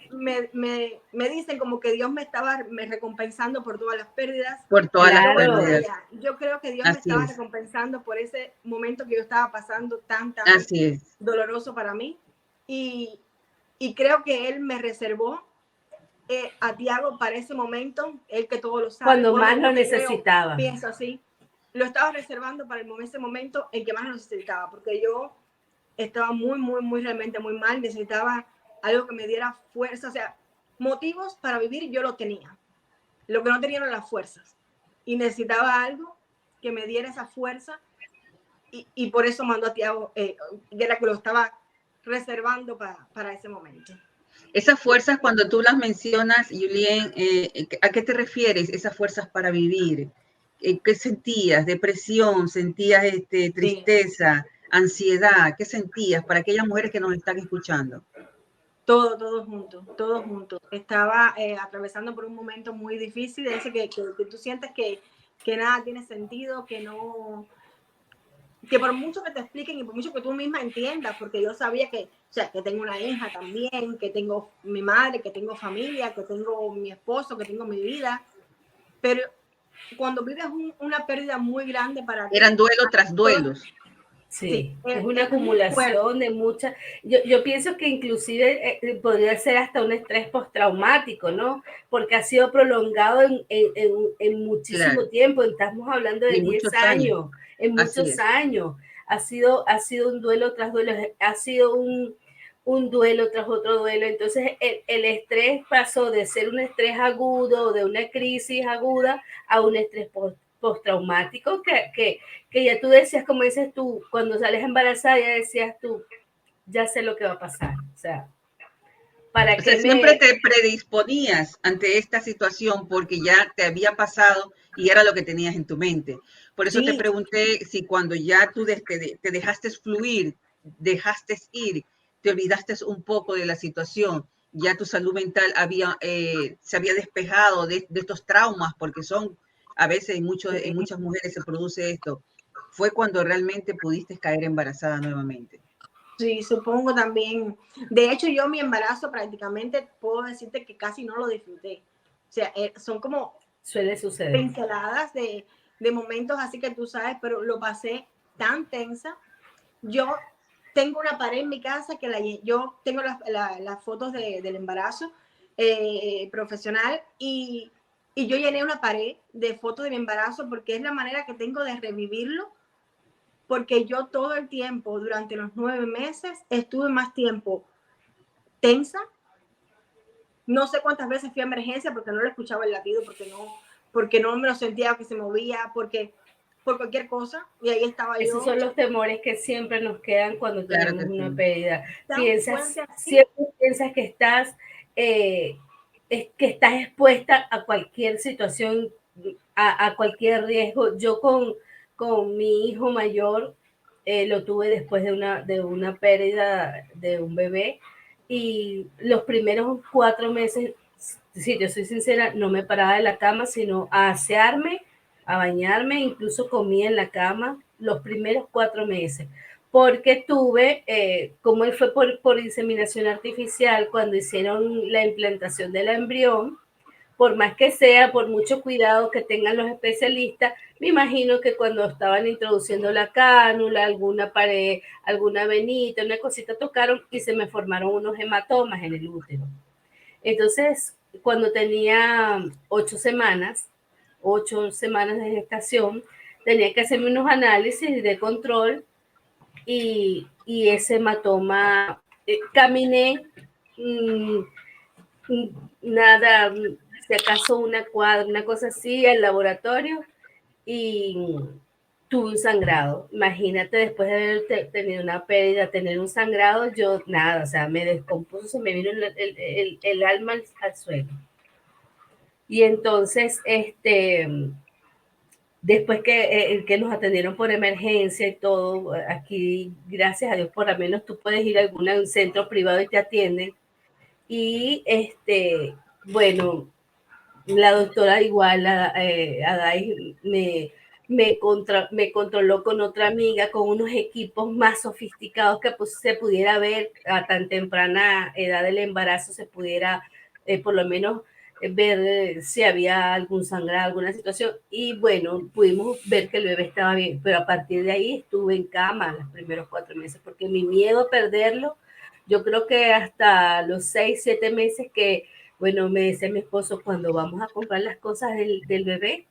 me dicen como que Dios me estaba recompensando por todas las pérdidas. Por todas las pérdidas. Yo creo que Dios me estaba recompensando por ese momento que yo estaba pasando tan doloroso para mí. Y creo que Él me reservó a Tiago para ese momento, Él que todo lo sabe. Cuando más lo necesitaba. Pienso así. Lo estaba reservando para ese momento en que más lo necesitaba, porque yo estaba realmente muy mal, necesitaba algo que me diera fuerza, o sea, motivos para vivir yo lo tenía, lo que no tenía eran las fuerzas, y necesitaba algo que me diera esa fuerza, y por eso mandó a Tiago, era que lo estaba reservando para ese momento. Esas fuerzas, cuando tú las mencionas, Julien, ¿a qué te refieres? Esas fuerzas para vivir, ¿qué sentías? ¿Depresión? ¿Sentías tristeza? Sí. Ansiedad, ¿qué sentías para aquellas mujeres que nos están escuchando? Todo junto. Estaba atravesando por un momento muy difícil, de ese que tú sientes que nada tiene sentido, que por mucho que te expliquen y por mucho que tú misma entiendas, porque yo sabía que tengo una hija también, que tengo mi madre, que tengo familia, que tengo mi esposo, que tengo mi vida, pero cuando vives una pérdida muy grande para ti. Eran duelo tras duelos. Sí, es una acumulación de muchas. Yo pienso que inclusive podría ser hasta un estrés postraumático, ¿no? Porque ha sido prolongado en muchísimo tiempo. Estamos hablando de 10 años, en muchos años. Ha sido un duelo tras duelo, ha sido un duelo tras otro duelo. Entonces el estrés pasó de ser un estrés agudo, de una crisis aguda, a un estrés postraumático que ya tú decías, como dices tú, cuando sales embarazada, ya decías tú, ya sé lo que va a pasar. O sea, siempre te predisponías ante esta situación porque ya te había pasado y era lo que tenías en tu mente. Por eso te pregunté si cuando ya tú te dejaste fluir, dejaste ir, te olvidaste un poco de la situación, ya tu salud mental se había despejado de estos traumas, porque a veces en muchas mujeres se produce esto. Fue cuando realmente pudiste caer embarazada nuevamente. Sí, supongo también. De hecho, yo mi embarazo prácticamente puedo decirte que casi no lo disfruté. O sea, son como suele suceder pinceladas de momentos así que tú sabes, pero lo pasé tan tensa. Yo tengo una pared en mi casa que yo tengo las fotos del embarazo profesional y yo llené una pared de fotos de mi embarazo porque es la manera que tengo de revivirlo, porque yo todo el tiempo, durante los 9 meses, estuve más tiempo tensa. No sé cuántas veces fui a emergencia porque no le escuchaba el latido, porque no me lo sentía que se movía, por cualquier cosa, y ahí estaba yo. Esos son los temores que siempre nos quedan cuando tenemos una pérdida. Siempre piensas que estás expuesta a cualquier situación, a cualquier riesgo. Yo con mi hijo mayor lo tuve después de una pérdida de un bebé, y los primeros 4 meses, si yo soy sincera, no me paraba de la cama, sino a asearme, a bañarme, incluso comía en la cama los primeros 4 meses, porque tuve, como él fue por inseminación artificial, cuando hicieron la implantación del embrión, por más que sea, por mucho cuidado que tengan los especialistas, me imagino que cuando estaban introduciendo la cánula, alguna pared, alguna venita, una cosita tocaron y se me formaron unos hematomas en el útero. Entonces, cuando tenía 8 semanas de gestación, tenía que hacerme unos análisis de control y ese hematoma, caminé, nada, si acaso una cosa así al laboratorio, y tuve un sangrado. Imagínate, después de haber tenido una pérdida, tener un sangrado, yo nada, o sea, me descompuso, se me vino el alma al suelo. Y entonces, después que nos atendieron por emergencia y todo, aquí, gracias a Dios, por lo menos tú puedes ir a algún centro privado y te atienden. Y bueno, la doctora igual, Adai, me controló con otra amiga, con unos equipos más sofisticados que pues, se pudiera ver a tan temprana edad del embarazo, se pudiera por lo menos ver si había algún sangrado, alguna situación. Y bueno, pudimos ver que el bebé estaba bien, pero a partir de ahí estuve en cama los primeros 4 meses, porque mi miedo a perderlo, yo creo que hasta los 6, 7 meses que, bueno, me dice mi esposo, cuando vamos a comprar las cosas del bebé,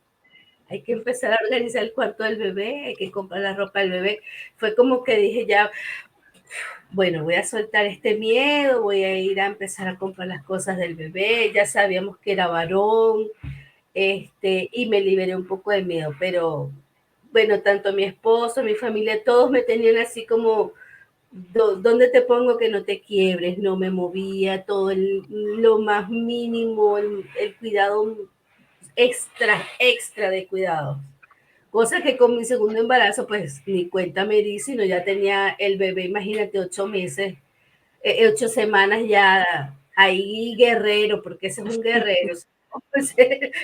hay que empezar a organizar el cuarto del bebé, hay que comprar la ropa del bebé. Fue como que dije ya, bueno, voy a soltar este miedo, voy a ir a empezar a comprar las cosas del bebé. Ya sabíamos que era varón, y me liberé un poco de miedo, pero bueno, tanto mi esposo, mi familia, todos me tenían así como, ¿dónde te pongo que no te quiebres? No me movía, todo lo más mínimo, el cuidado extra de cuidado. Cosa que con mi segundo embarazo, pues ni cuenta me di, sino ya tenía el bebé, imagínate, 8 meses, 8 semanas ya ahí guerrero, porque ese es un guerrero. Pues,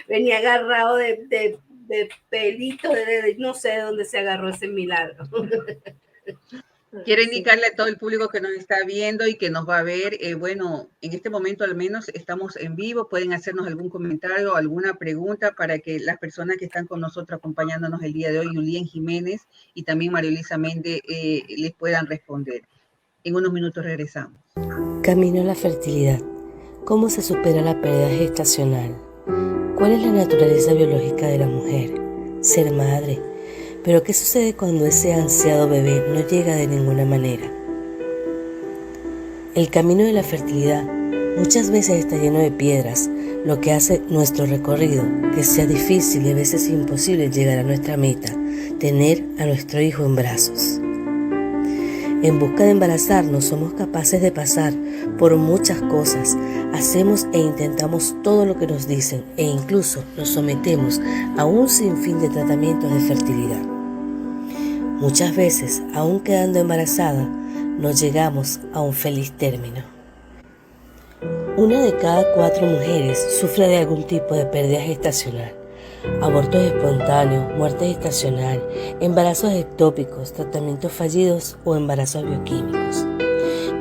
venía agarrado de pelito, no sé de dónde se agarró ese milagro. Quiero indicarle a todo el público que nos está viendo y que nos va a ver, bueno, en este momento al menos estamos en vivo, pueden hacernos algún comentario, alguna pregunta para que las personas que están con nosotros acompañándonos el día de hoy, Yulien Jiménez y también María Luisa Méndez, les puedan responder. En unos minutos regresamos. Camino a la fertilidad. ¿Cómo se supera la pérdida gestacional? ¿Cuál es la naturaleza biológica de la mujer? Ser madre. Pero ¿qué sucede cuando ese ansiado bebé no llega de ninguna manera? El camino de la fertilidad muchas veces está lleno de piedras, lo que hace nuestro recorrido que sea difícil y a veces imposible llegar a nuestra meta, tener a nuestro hijo en brazos. En busca de embarazarnos somos capaces de pasar por muchas cosas, hacemos e intentamos todo lo que nos dicen e incluso nos sometemos a un sinfín de tratamientos de fertilidad. Muchas veces, aún quedando embarazada, no llegamos a un feliz término. 1 de cada 4 mujeres sufre de algún tipo de pérdida gestacional. Abortos espontáneos, muerte gestacional, embarazos ectópicos, tratamientos fallidos o embarazos bioquímicos.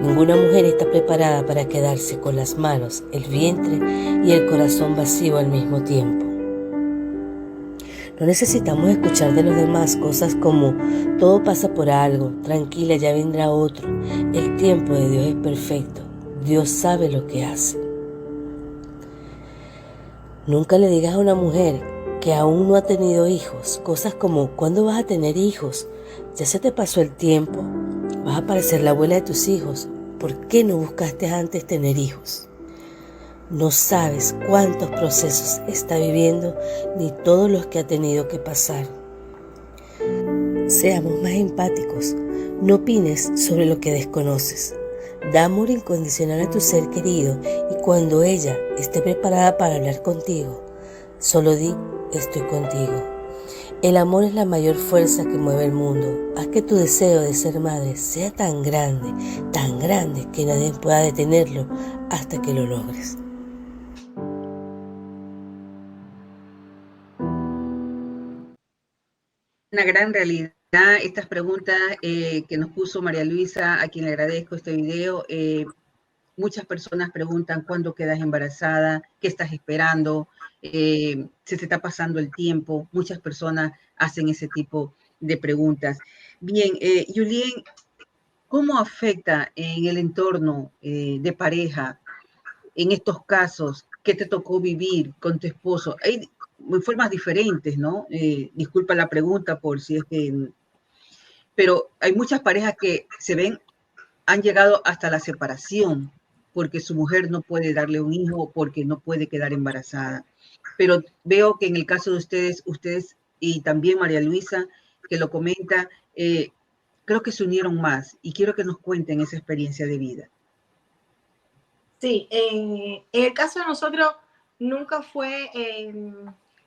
Ninguna mujer está preparada para quedarse con las manos, el vientre y el corazón vacío al mismo tiempo. No necesitamos escuchar de los demás cosas como todo pasa por algo, tranquila, ya vendrá otro, el tiempo de Dios es perfecto, Dios sabe lo que hace. Nunca le digas a una mujer que aún no ha tenido hijos cosas como ¿cuándo vas a tener hijos? Ya se te pasó el tiempo, vas a parecer la abuela de tus hijos, ¿por qué no buscaste antes tener hijos? No sabes cuántos procesos está viviendo ni todos los que ha tenido que pasar. Seamos más empáticos, no opines sobre lo que desconoces. Da amor incondicional a tu ser querido y cuando ella esté preparada para hablar contigo, solo di, estoy contigo. El amor es la mayor fuerza que mueve el mundo. Haz que tu deseo de ser madre sea tan grande que nadie pueda detenerlo hasta que lo logres. Una gran realidad. Estas preguntas que nos puso María Luisa, a quien le agradezco este video, muchas personas preguntan cuándo quedas embarazada, qué estás esperando, se te está pasando el tiempo. Muchas personas hacen ese tipo de preguntas. Bien, Yulien, ¿cómo afecta en el entorno de pareja, en estos casos, qué te tocó vivir con tu esposo? Hay formas diferentes, ¿no? Disculpa la pregunta por si es que... Pero hay muchas parejas que han llegado hasta la separación porque su mujer no puede darle un hijo o porque no puede quedar embarazada. Pero veo que en el caso de ustedes y también María Luisa, que lo comenta, creo que se unieron más y quiero que nos cuenten esa experiencia de vida. Sí, en el caso de nosotros nunca fue,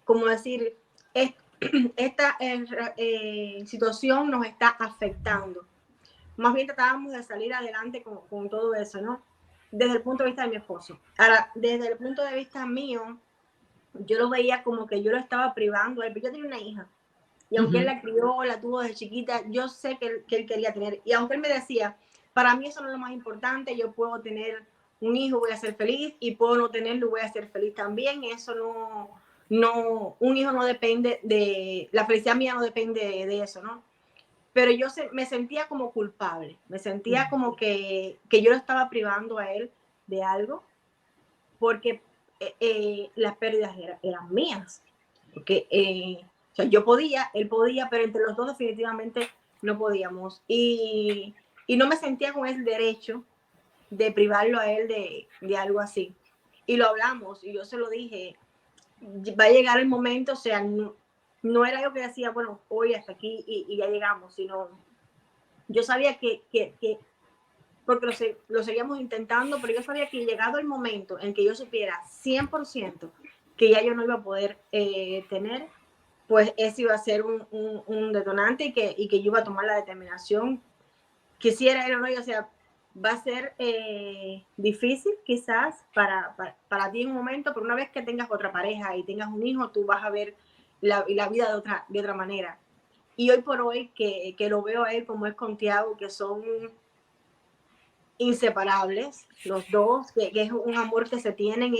como decir, esta situación nos está afectando. Más bien tratábamos de salir adelante con todo eso, ¿no? Desde el punto de vista de mi esposo. Ahora, desde el punto de vista mío, yo lo veía como que yo lo estaba privando a él, pero yo tenía una hija. Y aunque él la crió, la tuvo desde chiquita, yo sé que él quería tener. Y aunque él me decía, para mí eso no es lo más importante, yo puedo tener un hijo, voy a ser feliz, y puedo no tenerlo, voy a ser feliz también. Eso no, un hijo no depende de, la felicidad mía no depende de eso, ¿no? Pero yo me sentía como culpable, me sentía como que yo lo estaba privando a él de algo, porque las pérdidas eran mías. Porque o sea, yo podía, él podía, pero entre los dos definitivamente no podíamos. Y no me sentía con el derecho de privarlo a él de algo así. Y lo hablamos, y yo se lo dije, va a llegar el momento, o sea, no era yo que decía, bueno, hoy hasta aquí y ya llegamos, sino yo sabía que porque lo seguíamos intentando, pero yo sabía que llegado el momento en que yo supiera 100% que ya yo no iba a poder tener, pues ese iba a ser un detonante y que yo iba a tomar la determinación, quisiera él o no, o sea, va a ser difícil quizás para ti en un momento, pero una vez que tengas otra pareja y tengas un hijo, tú vas a ver la vida de otra manera. Y hoy por hoy que lo veo a él como es con Tiago, que son inseparables los dos, que es un amor que se tienen.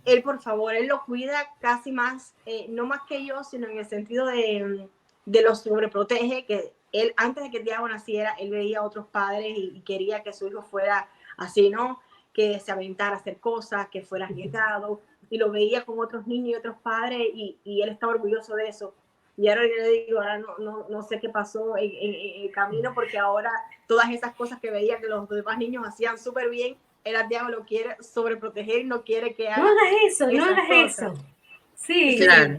Él, por favor, él lo cuida casi más, no más que yo, sino en el sentido de lo sobreprotege, que él, antes de que Tiago naciera, él veía a otros padres y quería que su hijo fuera así, ¿no? Que se aventara a hacer cosas, que fuera arriesgado, y lo veía con otros niños y otros padres, y él estaba orgulloso de eso. Y ahora yo le digo, ahora no sé qué pasó en el camino, porque ahora todas esas cosas que veía que los demás niños hacían súper bien, el Tiago lo quiere sobreproteger, no quiere que haga. No hagas eso, no hagas cosas. eso. Sí, Claro.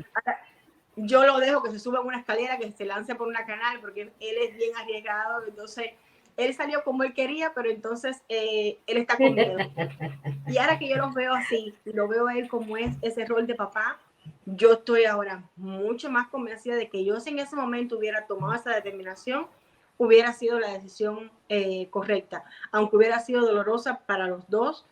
Yo lo dejo que se suba a una escalera, que se lance por una canal, porque él es bien arriesgado. Entonces, él salió como él quería, pero entonces él está con miedo. Y ahora que yo los veo así, y lo veo a él como es ese rol de papá, yo estoy ahora mucho más convencida de que yo, si en ese momento hubiera tomado esa determinación, hubiera sido la decisión correcta, aunque hubiera sido dolorosa para los dos.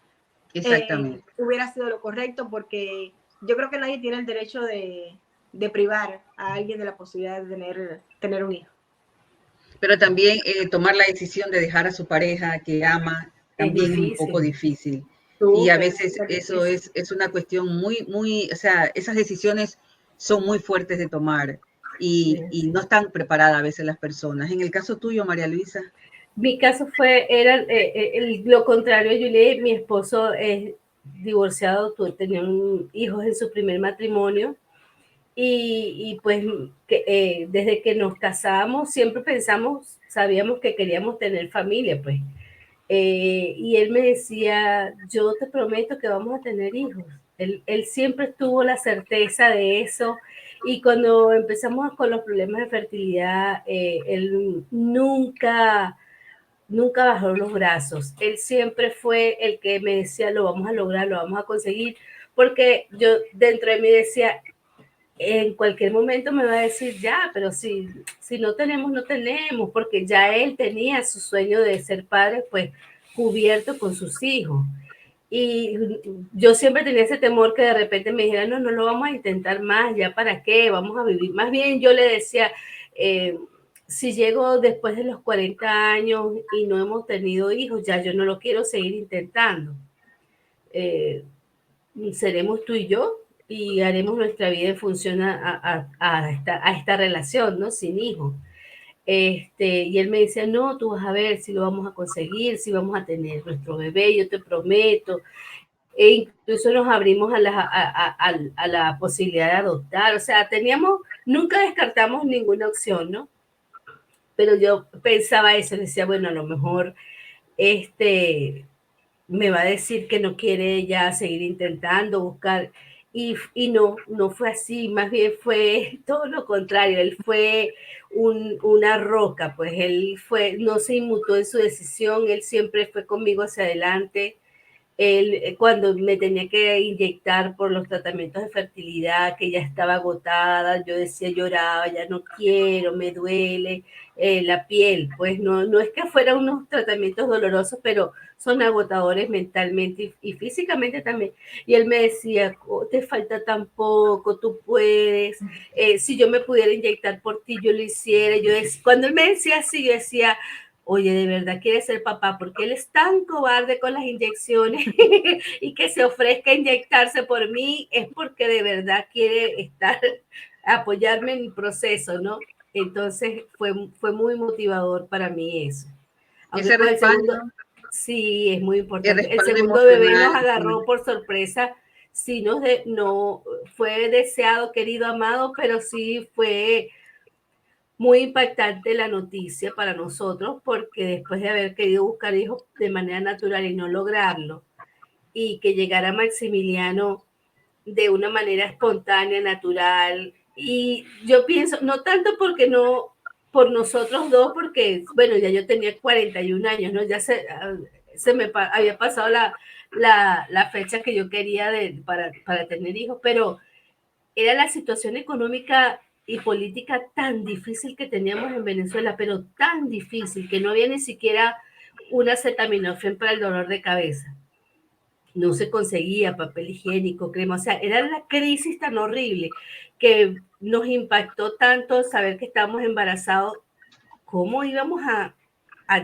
Exactamente. Hubiera sido lo correcto, porque yo creo que nadie tiene el derecho de privar a alguien de la posibilidad de tener un hijo. Pero también tomar la decisión de dejar a su pareja que ama también es un poco difícil. Y a veces eso es una cuestión muy, o sea, esas decisiones son muy fuertes de tomar y no están preparadas a veces las personas. En el caso tuyo, María Luisa. Mi caso era lo contrario, Juliet. Mi esposo es divorciado, tenía hijos en su primer matrimonio. Y pues desde que nos casamos siempre sabíamos que queríamos tener familia, pues. Y él me decía, yo te prometo que vamos a tener hijos. Él siempre tuvo la certeza de eso. Y cuando empezamos con los problemas de fertilidad, él nunca bajó los brazos. Él siempre fue el que me decía, lo vamos a lograr, lo vamos a conseguir, porque yo dentro de mí decía, en cualquier momento me va a decir ya, pero si no tenemos, no tenemos, porque ya él tenía su sueño de ser padre, pues cubierto con sus hijos. Y yo siempre tenía ese temor que de repente me dijera, no lo vamos a intentar más, ya para qué, vamos a vivir. Más bien yo le decía, si llego después de los 40 años y no hemos tenido hijos, ya yo no lo quiero seguir intentando. Seremos tú y yo, y haremos nuestra vida en función a esta relación, ¿no? Sin hijos. Y él me decía, no, tú vas a ver si lo vamos a conseguir, si vamos a tener nuestro bebé, yo te prometo. E incluso nos abrimos a la posibilidad de adoptar. O sea, nunca descartamos ninguna opción, ¿no? Pero yo pensaba eso, decía, bueno, a lo mejor me va a decir que no quiere ya seguir intentando buscar, y no fue así, más bien fue todo lo contrario. Él fue una roca, pues él no se inmutó en su decisión, él siempre fue conmigo hacia adelante. Él, cuando me tenía que inyectar por los tratamientos de fertilidad, que ya estaba agotada, yo decía, lloraba, ya no quiero, me duele la piel. Pues no es que fueran unos tratamientos dolorosos, pero son agotadores mentalmente y físicamente también. Y él me decía, oh, te falta tan poco, tú puedes. Si yo me pudiera inyectar por ti, yo lo hiciera. Cuando él me decía así, yo decía, oye, de verdad quiere ser papá, porque él es tan cobarde con las inyecciones y que se ofrezca a inyectarse por mí, es porque de verdad quiere apoyarme en el proceso, ¿no? Entonces fue muy motivador para mí eso. Ese respaldo, sí, es muy importante. El segundo bebé nos agarró por sorpresa. Sí, no fue deseado, querido, amado, pero sí fue muy impactante la noticia para nosotros, porque después de haber querido buscar hijos de manera natural y no lograrlo, y que llegara Maximiliano de una manera espontánea, natural, y yo pienso, no tanto por nosotros dos, porque, bueno, ya yo tenía 41 años, ¿no? Ya se me había pasado la fecha que yo quería para tener hijos, pero era la situación económica y política tan difícil que teníamos en Venezuela, pero tan difícil que no había ni siquiera una acetaminofén para el dolor de cabeza. No se conseguía papel higiénico, crema, o sea, era la crisis tan horrible que nos impactó tanto saber que estábamos embarazados, cómo íbamos a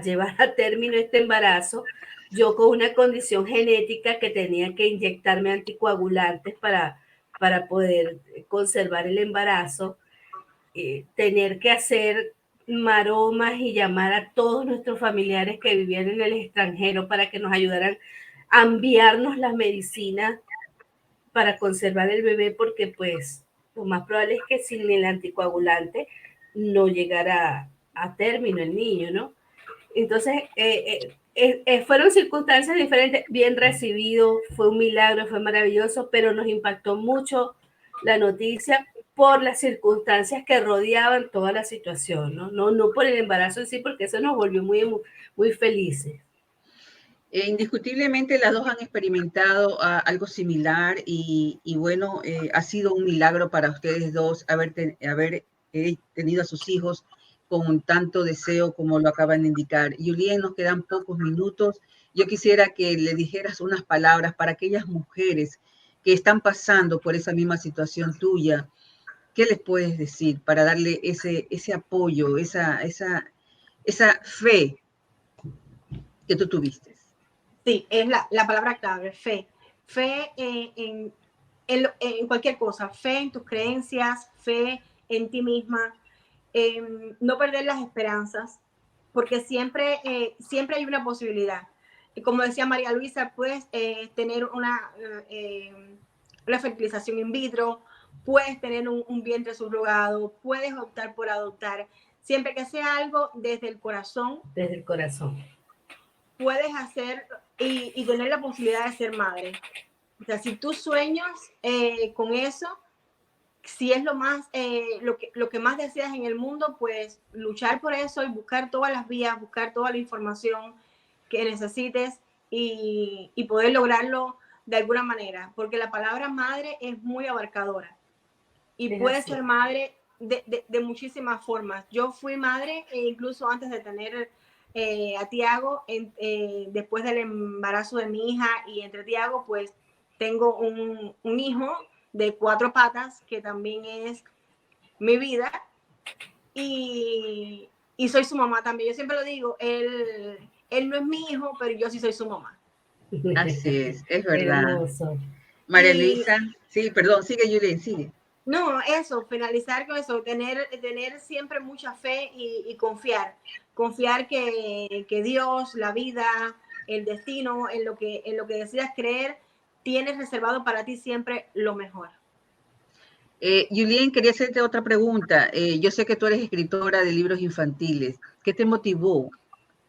llevar a término este embarazo. Yo con una condición genética que tenía que inyectarme anticoagulantes para poder conservar el embarazo, tener que hacer maromas y llamar a todos nuestros familiares que vivían en el extranjero para que nos ayudaran a enviarnos las medicinas para conservar el bebé, porque pues lo más probable es que sin el anticoagulante no llegara a término el niño, ¿no? Entonces, fueron circunstancias diferentes, bien recibido, fue un milagro, fue maravilloso, pero nos impactó mucho la noticia por las circunstancias que rodeaban toda la situación, ¿no? No por el embarazo en sí, porque eso nos volvió muy felices. Indiscutiblemente las dos han experimentado algo similar y bueno, ha sido un milagro para ustedes dos haber tenido a sus hijos con tanto deseo como lo acaban de indicar. Julien, nos quedan pocos minutos. Yo quisiera que le dijeras unas palabras para aquellas mujeres que están pasando por esa misma situación tuya. ¿Qué les puedes decir para darle ese apoyo, esa fe que tú tuviste? Sí, es la palabra clave, fe. Fe en cualquier cosa, fe en tus creencias, fe en ti misma, no perder las esperanzas, porque siempre hay una posibilidad. Y como decía María Luisa, puedes tener una fertilización in vitro, puedes tener un vientre subrogado, puedes optar por adoptar, siempre que sea algo desde el corazón. Desde el corazón. Puedes hacer y tener la posibilidad de ser madre. O sea, si tú sueñas con eso, si es lo que más deseas en el mundo, pues luchar por eso y buscar todas las vías, buscar toda la información que necesites y poder lograrlo de alguna manera, porque la palabra madre es muy abarcadora y puede ser madre de muchísimas formas. Yo fui madre incluso antes de tener a Tiago, después del embarazo de mi hija, y entre Tiago pues tengo un hijo de 4 patas que también es mi vida y soy su mamá también. Yo siempre lo digo, él no es mi hijo, pero yo sí soy su mamá. Así es verdad. María Luisa, sí, perdón, sigue Julien, sigue. No, eso, finalizar con eso, tener siempre mucha fe y confiar que Dios, la vida, el destino, en lo que decidas creer, tienes reservado para ti siempre lo mejor. Julien, quería hacerte otra pregunta. Yo sé que tú eres escritora de libros infantiles. ¿Qué te motivó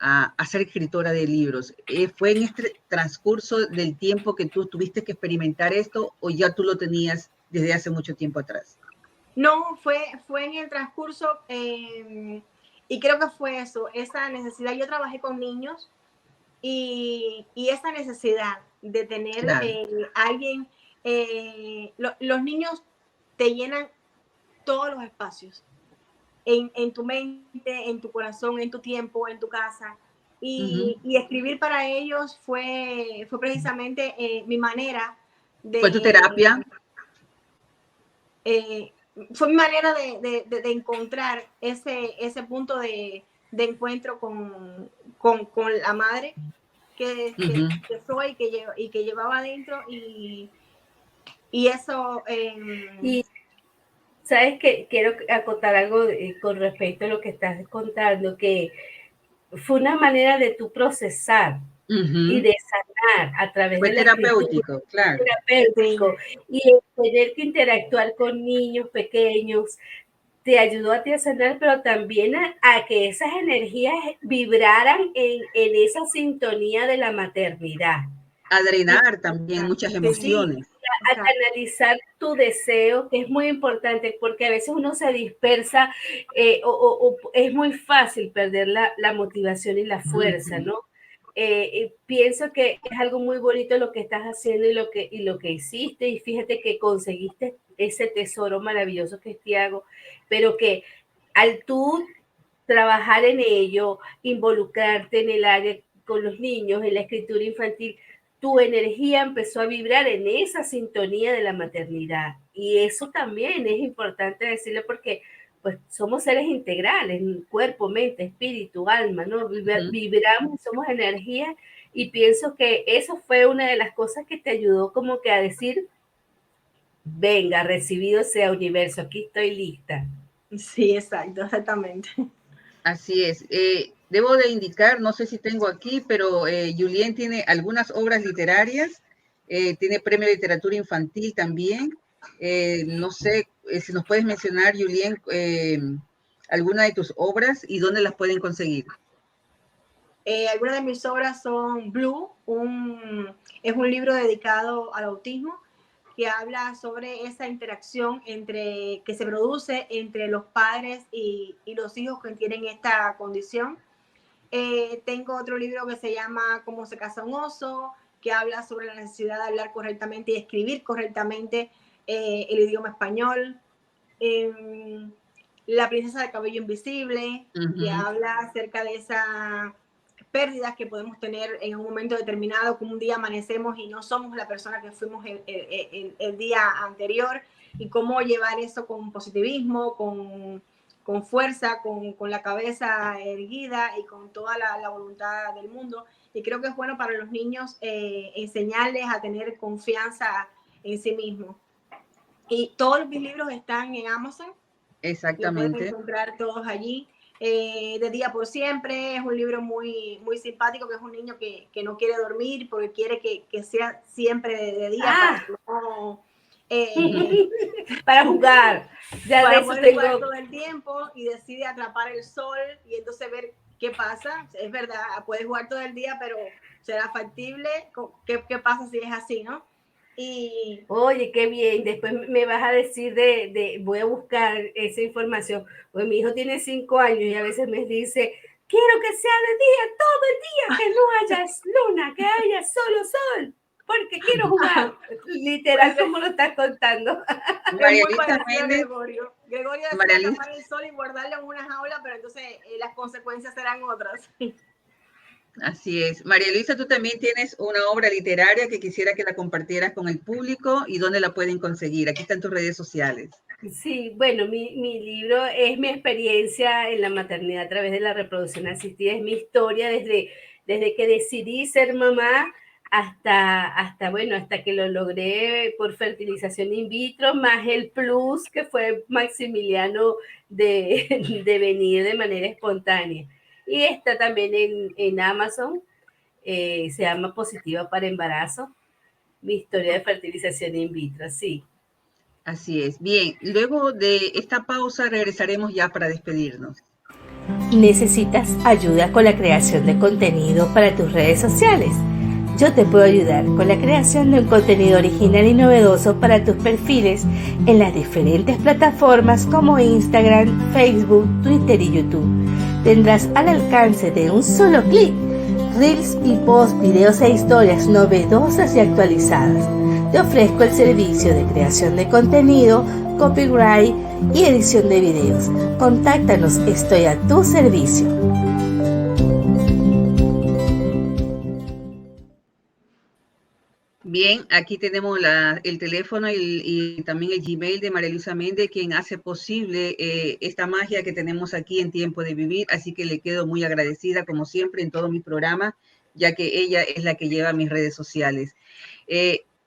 a ser escritora de libros? ¿Fue en este transcurso del tiempo que tú tuviste que experimentar esto o ya tú lo tenías desde hace mucho tiempo atrás? No, fue en el transcurso y creo que fue eso, esa necesidad. Yo trabajé con niños y esa necesidad de tener Claro. alguien, los niños te llenan todos los espacios, en tu mente, en tu corazón, en tu tiempo, en tu casa. Y escribir para ellos fue precisamente mi manera de... ¿Fue tu terapia? Fue mi manera de encontrar ese punto de encuentro con la madre que soy y que llevaba adentro y eso... Y sabes que quiero acotar algo con respecto a lo que estás contando, que fue una manera de tú procesar y de sanar a través de la terapéutico, claro. Terapéutico. Y el tener que interactuar con niños pequeños te ayudó a ti a sanar, pero también a que esas energías vibraran en esa sintonía de la maternidad. A drenar también muchas emociones. A canalizar tu deseo, que es muy importante, porque a veces uno se dispersa o es muy fácil perder la motivación y la fuerza, ¿no? Pienso que es algo muy bonito lo que estás haciendo y lo que hiciste, y fíjate que conseguiste ese tesoro maravilloso que es Tiago, pero que al tú trabajar en ello, involucrarte en el área con los niños, en la escritura infantil, tu energía empezó a vibrar en esa sintonía de la maternidad Y eso también es importante decirlo porque pues somos seres integrales, cuerpo, mente, espíritu, alma, ¿no? Vibramos, somos energía, y pienso que eso fue una de las cosas que te ayudó como que a decir, venga, recibido sea universo, aquí estoy lista. Sí, exacto, exactamente. Así es. Debo de indicar, no sé si tengo aquí, pero Julien tiene algunas obras literarias, tiene premio de literatura infantil también. No sé si nos puedes mencionar, Julien, alguna de tus obras y dónde las pueden conseguir. Algunas de mis obras son Blue, es un libro dedicado al autismo que habla sobre esa interacción que se produce entre los padres y los hijos que tienen esta condición. Tengo otro libro que se llama Cómo se caza un oso, que habla sobre la necesidad de hablar correctamente y escribir correctamente el idioma español. La princesa del cabello invisible, que habla acerca de esas pérdidas que podemos tener en un momento determinado, como un día amanecemos y no somos la persona que fuimos el día anterior, y cómo llevar eso con positivismo, con fuerza, con la cabeza erguida y con toda la voluntad del mundo. Y creo que es bueno para los niños enseñarles a tener confianza en sí mismos. Y todos mis libros están en Amazon. Exactamente. Lo pueden encontrar todos allí. De Día por Siempre es un libro muy, muy simpático, que es un niño que no quiere dormir porque quiere que sea siempre de día para jugar. Ya para de eso poder tengo jugar todo el tiempo, y decide atrapar el sol y entonces ver qué pasa. Es verdad, puedes jugar todo el día, pero ¿será factible? ¿Qué pasa si es así, no? Y oye, qué bien, después me vas a decir voy a buscar esa información, pues mi hijo tiene 5 años y a veces me dice, quiero que sea de día, todo el día, que no haya luna, que haya solo sol, porque quiero jugar, literal como lo estás contando. María Elisa Méndez. Gregorio desea tapar el sol y guardarlo en una jaula, pero entonces las consecuencias serán otras. Así es. María Luisa, tú también tienes una obra literaria que quisiera que la compartieras con el público, y dónde la pueden conseguir. Aquí están tus redes sociales. Sí, bueno, mi libro es mi experiencia en la maternidad a través de la reproducción asistida, es mi historia desde que decidí ser mamá hasta que lo logré por fertilización in vitro, más el plus que fue Maximiliano de venir de manera espontánea. Y está también en Amazon, se llama Positiva para Embarazo, mi historia de fertilización in vitro, sí. Así es. Bien, luego de esta pausa regresaremos ya para despedirnos. ¿Necesitas ayuda con la creación de contenido para tus redes sociales? Yo te puedo ayudar con la creación de un contenido original y novedoso para tus perfiles en las diferentes plataformas como Instagram, Facebook, Twitter y YouTube. Tendrás al alcance de un solo clic reels y posts, videos e historias novedosas y actualizadas. Te ofrezco el servicio de creación de contenido, copyright y edición de videos. Contáctanos, estoy a tu servicio. Bien, aquí tenemos el teléfono y también el Gmail de María Luisa Méndez, quien hace posible esta magia que tenemos aquí en Tiempo de Vivir, así que le quedo muy agradecida, como siempre, en todos mis programas, ya que ella es la que lleva mis redes sociales.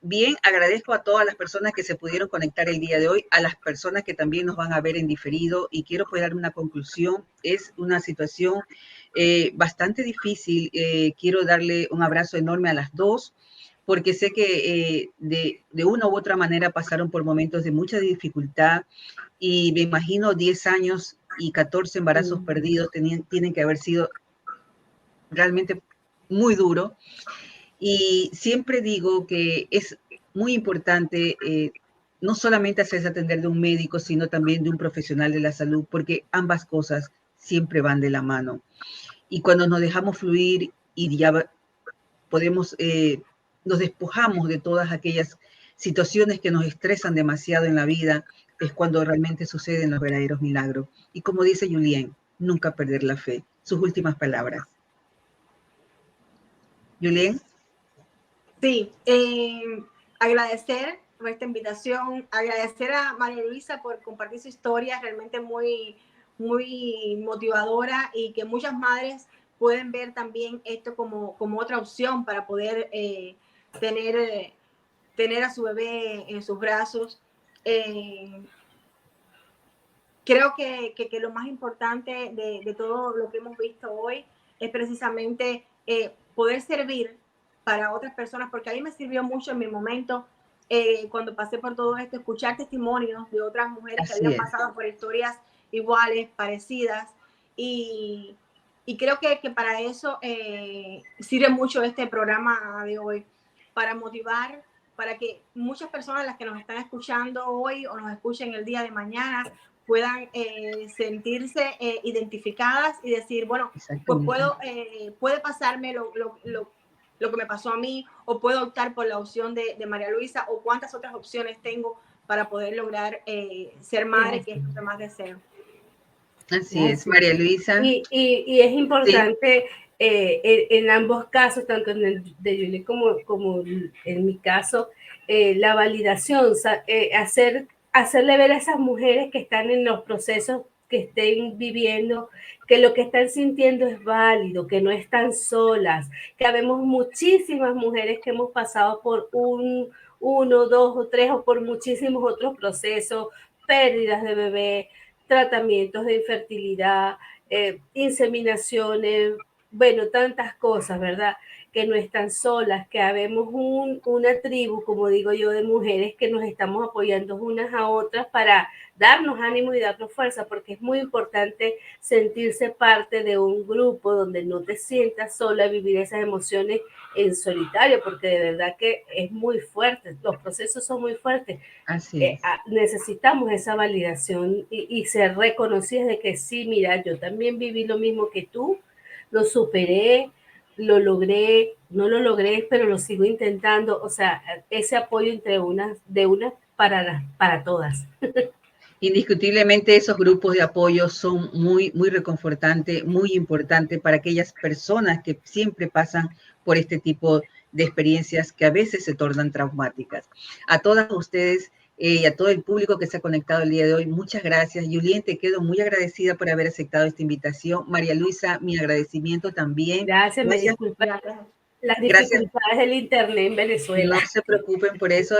Bien, agradezco a todas las personas que se pudieron conectar el día de hoy, a las personas que también nos van a ver en diferido, y quiero pues dar una conclusión. Es una situación bastante difícil. Quiero darle un abrazo enorme a las dos, porque sé que de una u otra manera pasaron por momentos de mucha dificultad, y me imagino 10 años y 14 embarazos perdidos tienen que haber sido realmente muy duro. Y siempre digo que es muy importante no solamente hacerse atender de un médico, sino también de un profesional de la salud, porque ambas cosas siempre van de la mano. Y cuando nos dejamos fluir y ya podemos, nos despojamos de todas aquellas situaciones que nos estresan demasiado en la vida, es cuando realmente suceden los verdaderos milagros. Y como dice Julien, nunca perder la fe. Sus últimas palabras. Julien. Sí, agradecer esta invitación. Agradecer a María Luisa por compartir su historia, realmente muy, muy motivadora, y que muchas madres pueden ver también esto como otra opción para poder tener a su bebé en sus brazos. Creo que lo más importante de todo lo que hemos visto hoy es precisamente poder servir para otras personas, porque a mí me sirvió mucho en mi momento, cuando pasé por todo esto, escuchar testimonios de otras mujeres que habían pasado por historias iguales, parecidas, y creo que para eso sirve mucho este programa de hoy, para motivar, para que muchas personas, las que nos están escuchando hoy o nos escuchen el día de mañana, puedan sentirse identificadas y decir, bueno, pues puede pasarme lo que me pasó a mí, o puedo optar por la opción de María Luisa, o cuántas otras opciones tengo para poder lograr ser madre, que es lo que más deseo. Así es, María Luisa. Y es importante en ambos casos, tanto en el de Julie como en mi caso, la validación, hacerle ver a esas mujeres que están en los procesos que estén viviendo, que lo que están sintiendo es válido, que no están solas, que habemos muchísimas mujeres que hemos pasado por 1, 2 o 3 o por muchísimos otros procesos, pérdidas de bebé, tratamientos de infertilidad, inseminaciones, bueno, tantas cosas, ¿verdad? Que no están solas, que habemos una tribu, como digo yo, de mujeres que nos estamos apoyando unas a otras para darnos ánimo y darnos fuerza, porque es muy importante sentirse parte de un grupo donde no te sientas sola, vivir esas emociones en solitario, porque de verdad que es muy fuerte, los procesos son muy fuertes. Así es. Necesitamos esa validación y ser reconocidas de que sí, mira, yo también viví lo mismo que tú, lo superé, lo logré, no lo logré, pero lo sigo intentando. O sea, ese apoyo entre unas para todas. Indiscutiblemente esos grupos de apoyo son muy, muy reconfortantes, muy importantes para aquellas personas que siempre pasan por este tipo de experiencias que a veces se tornan traumáticas. A todas ustedes y a todo el público que se ha conectado el día de hoy, muchas gracias. Julien, te quedo muy agradecida por haber aceptado esta invitación. María Luisa, mi agradecimiento también. Gracias. Las dificultades del internet en Venezuela. No se preocupen por eso.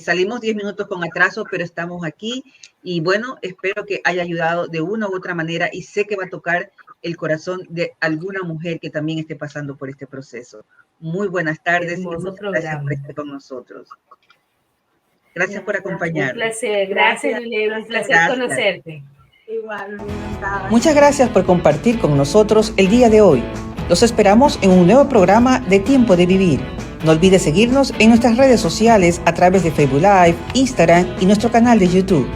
Salimos 10 minutos con atraso, pero estamos aquí. Y bueno, espero que haya ayudado de una u otra manera, y sé que va a tocar el corazón de alguna mujer que también esté pasando por este proceso. Muy buenas tardes. Gracias por estar con nosotros. Gracias por acompañarnos. Un placer, gracias, Julián, un placer conocerte. Igual, muchas gracias por compartir con nosotros el día de hoy. Los esperamos en un nuevo programa de Tiempo de Vivir. No olvides seguirnos en nuestras redes sociales a través de Facebook Live, Instagram y nuestro canal de YouTube.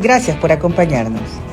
Gracias por acompañarnos.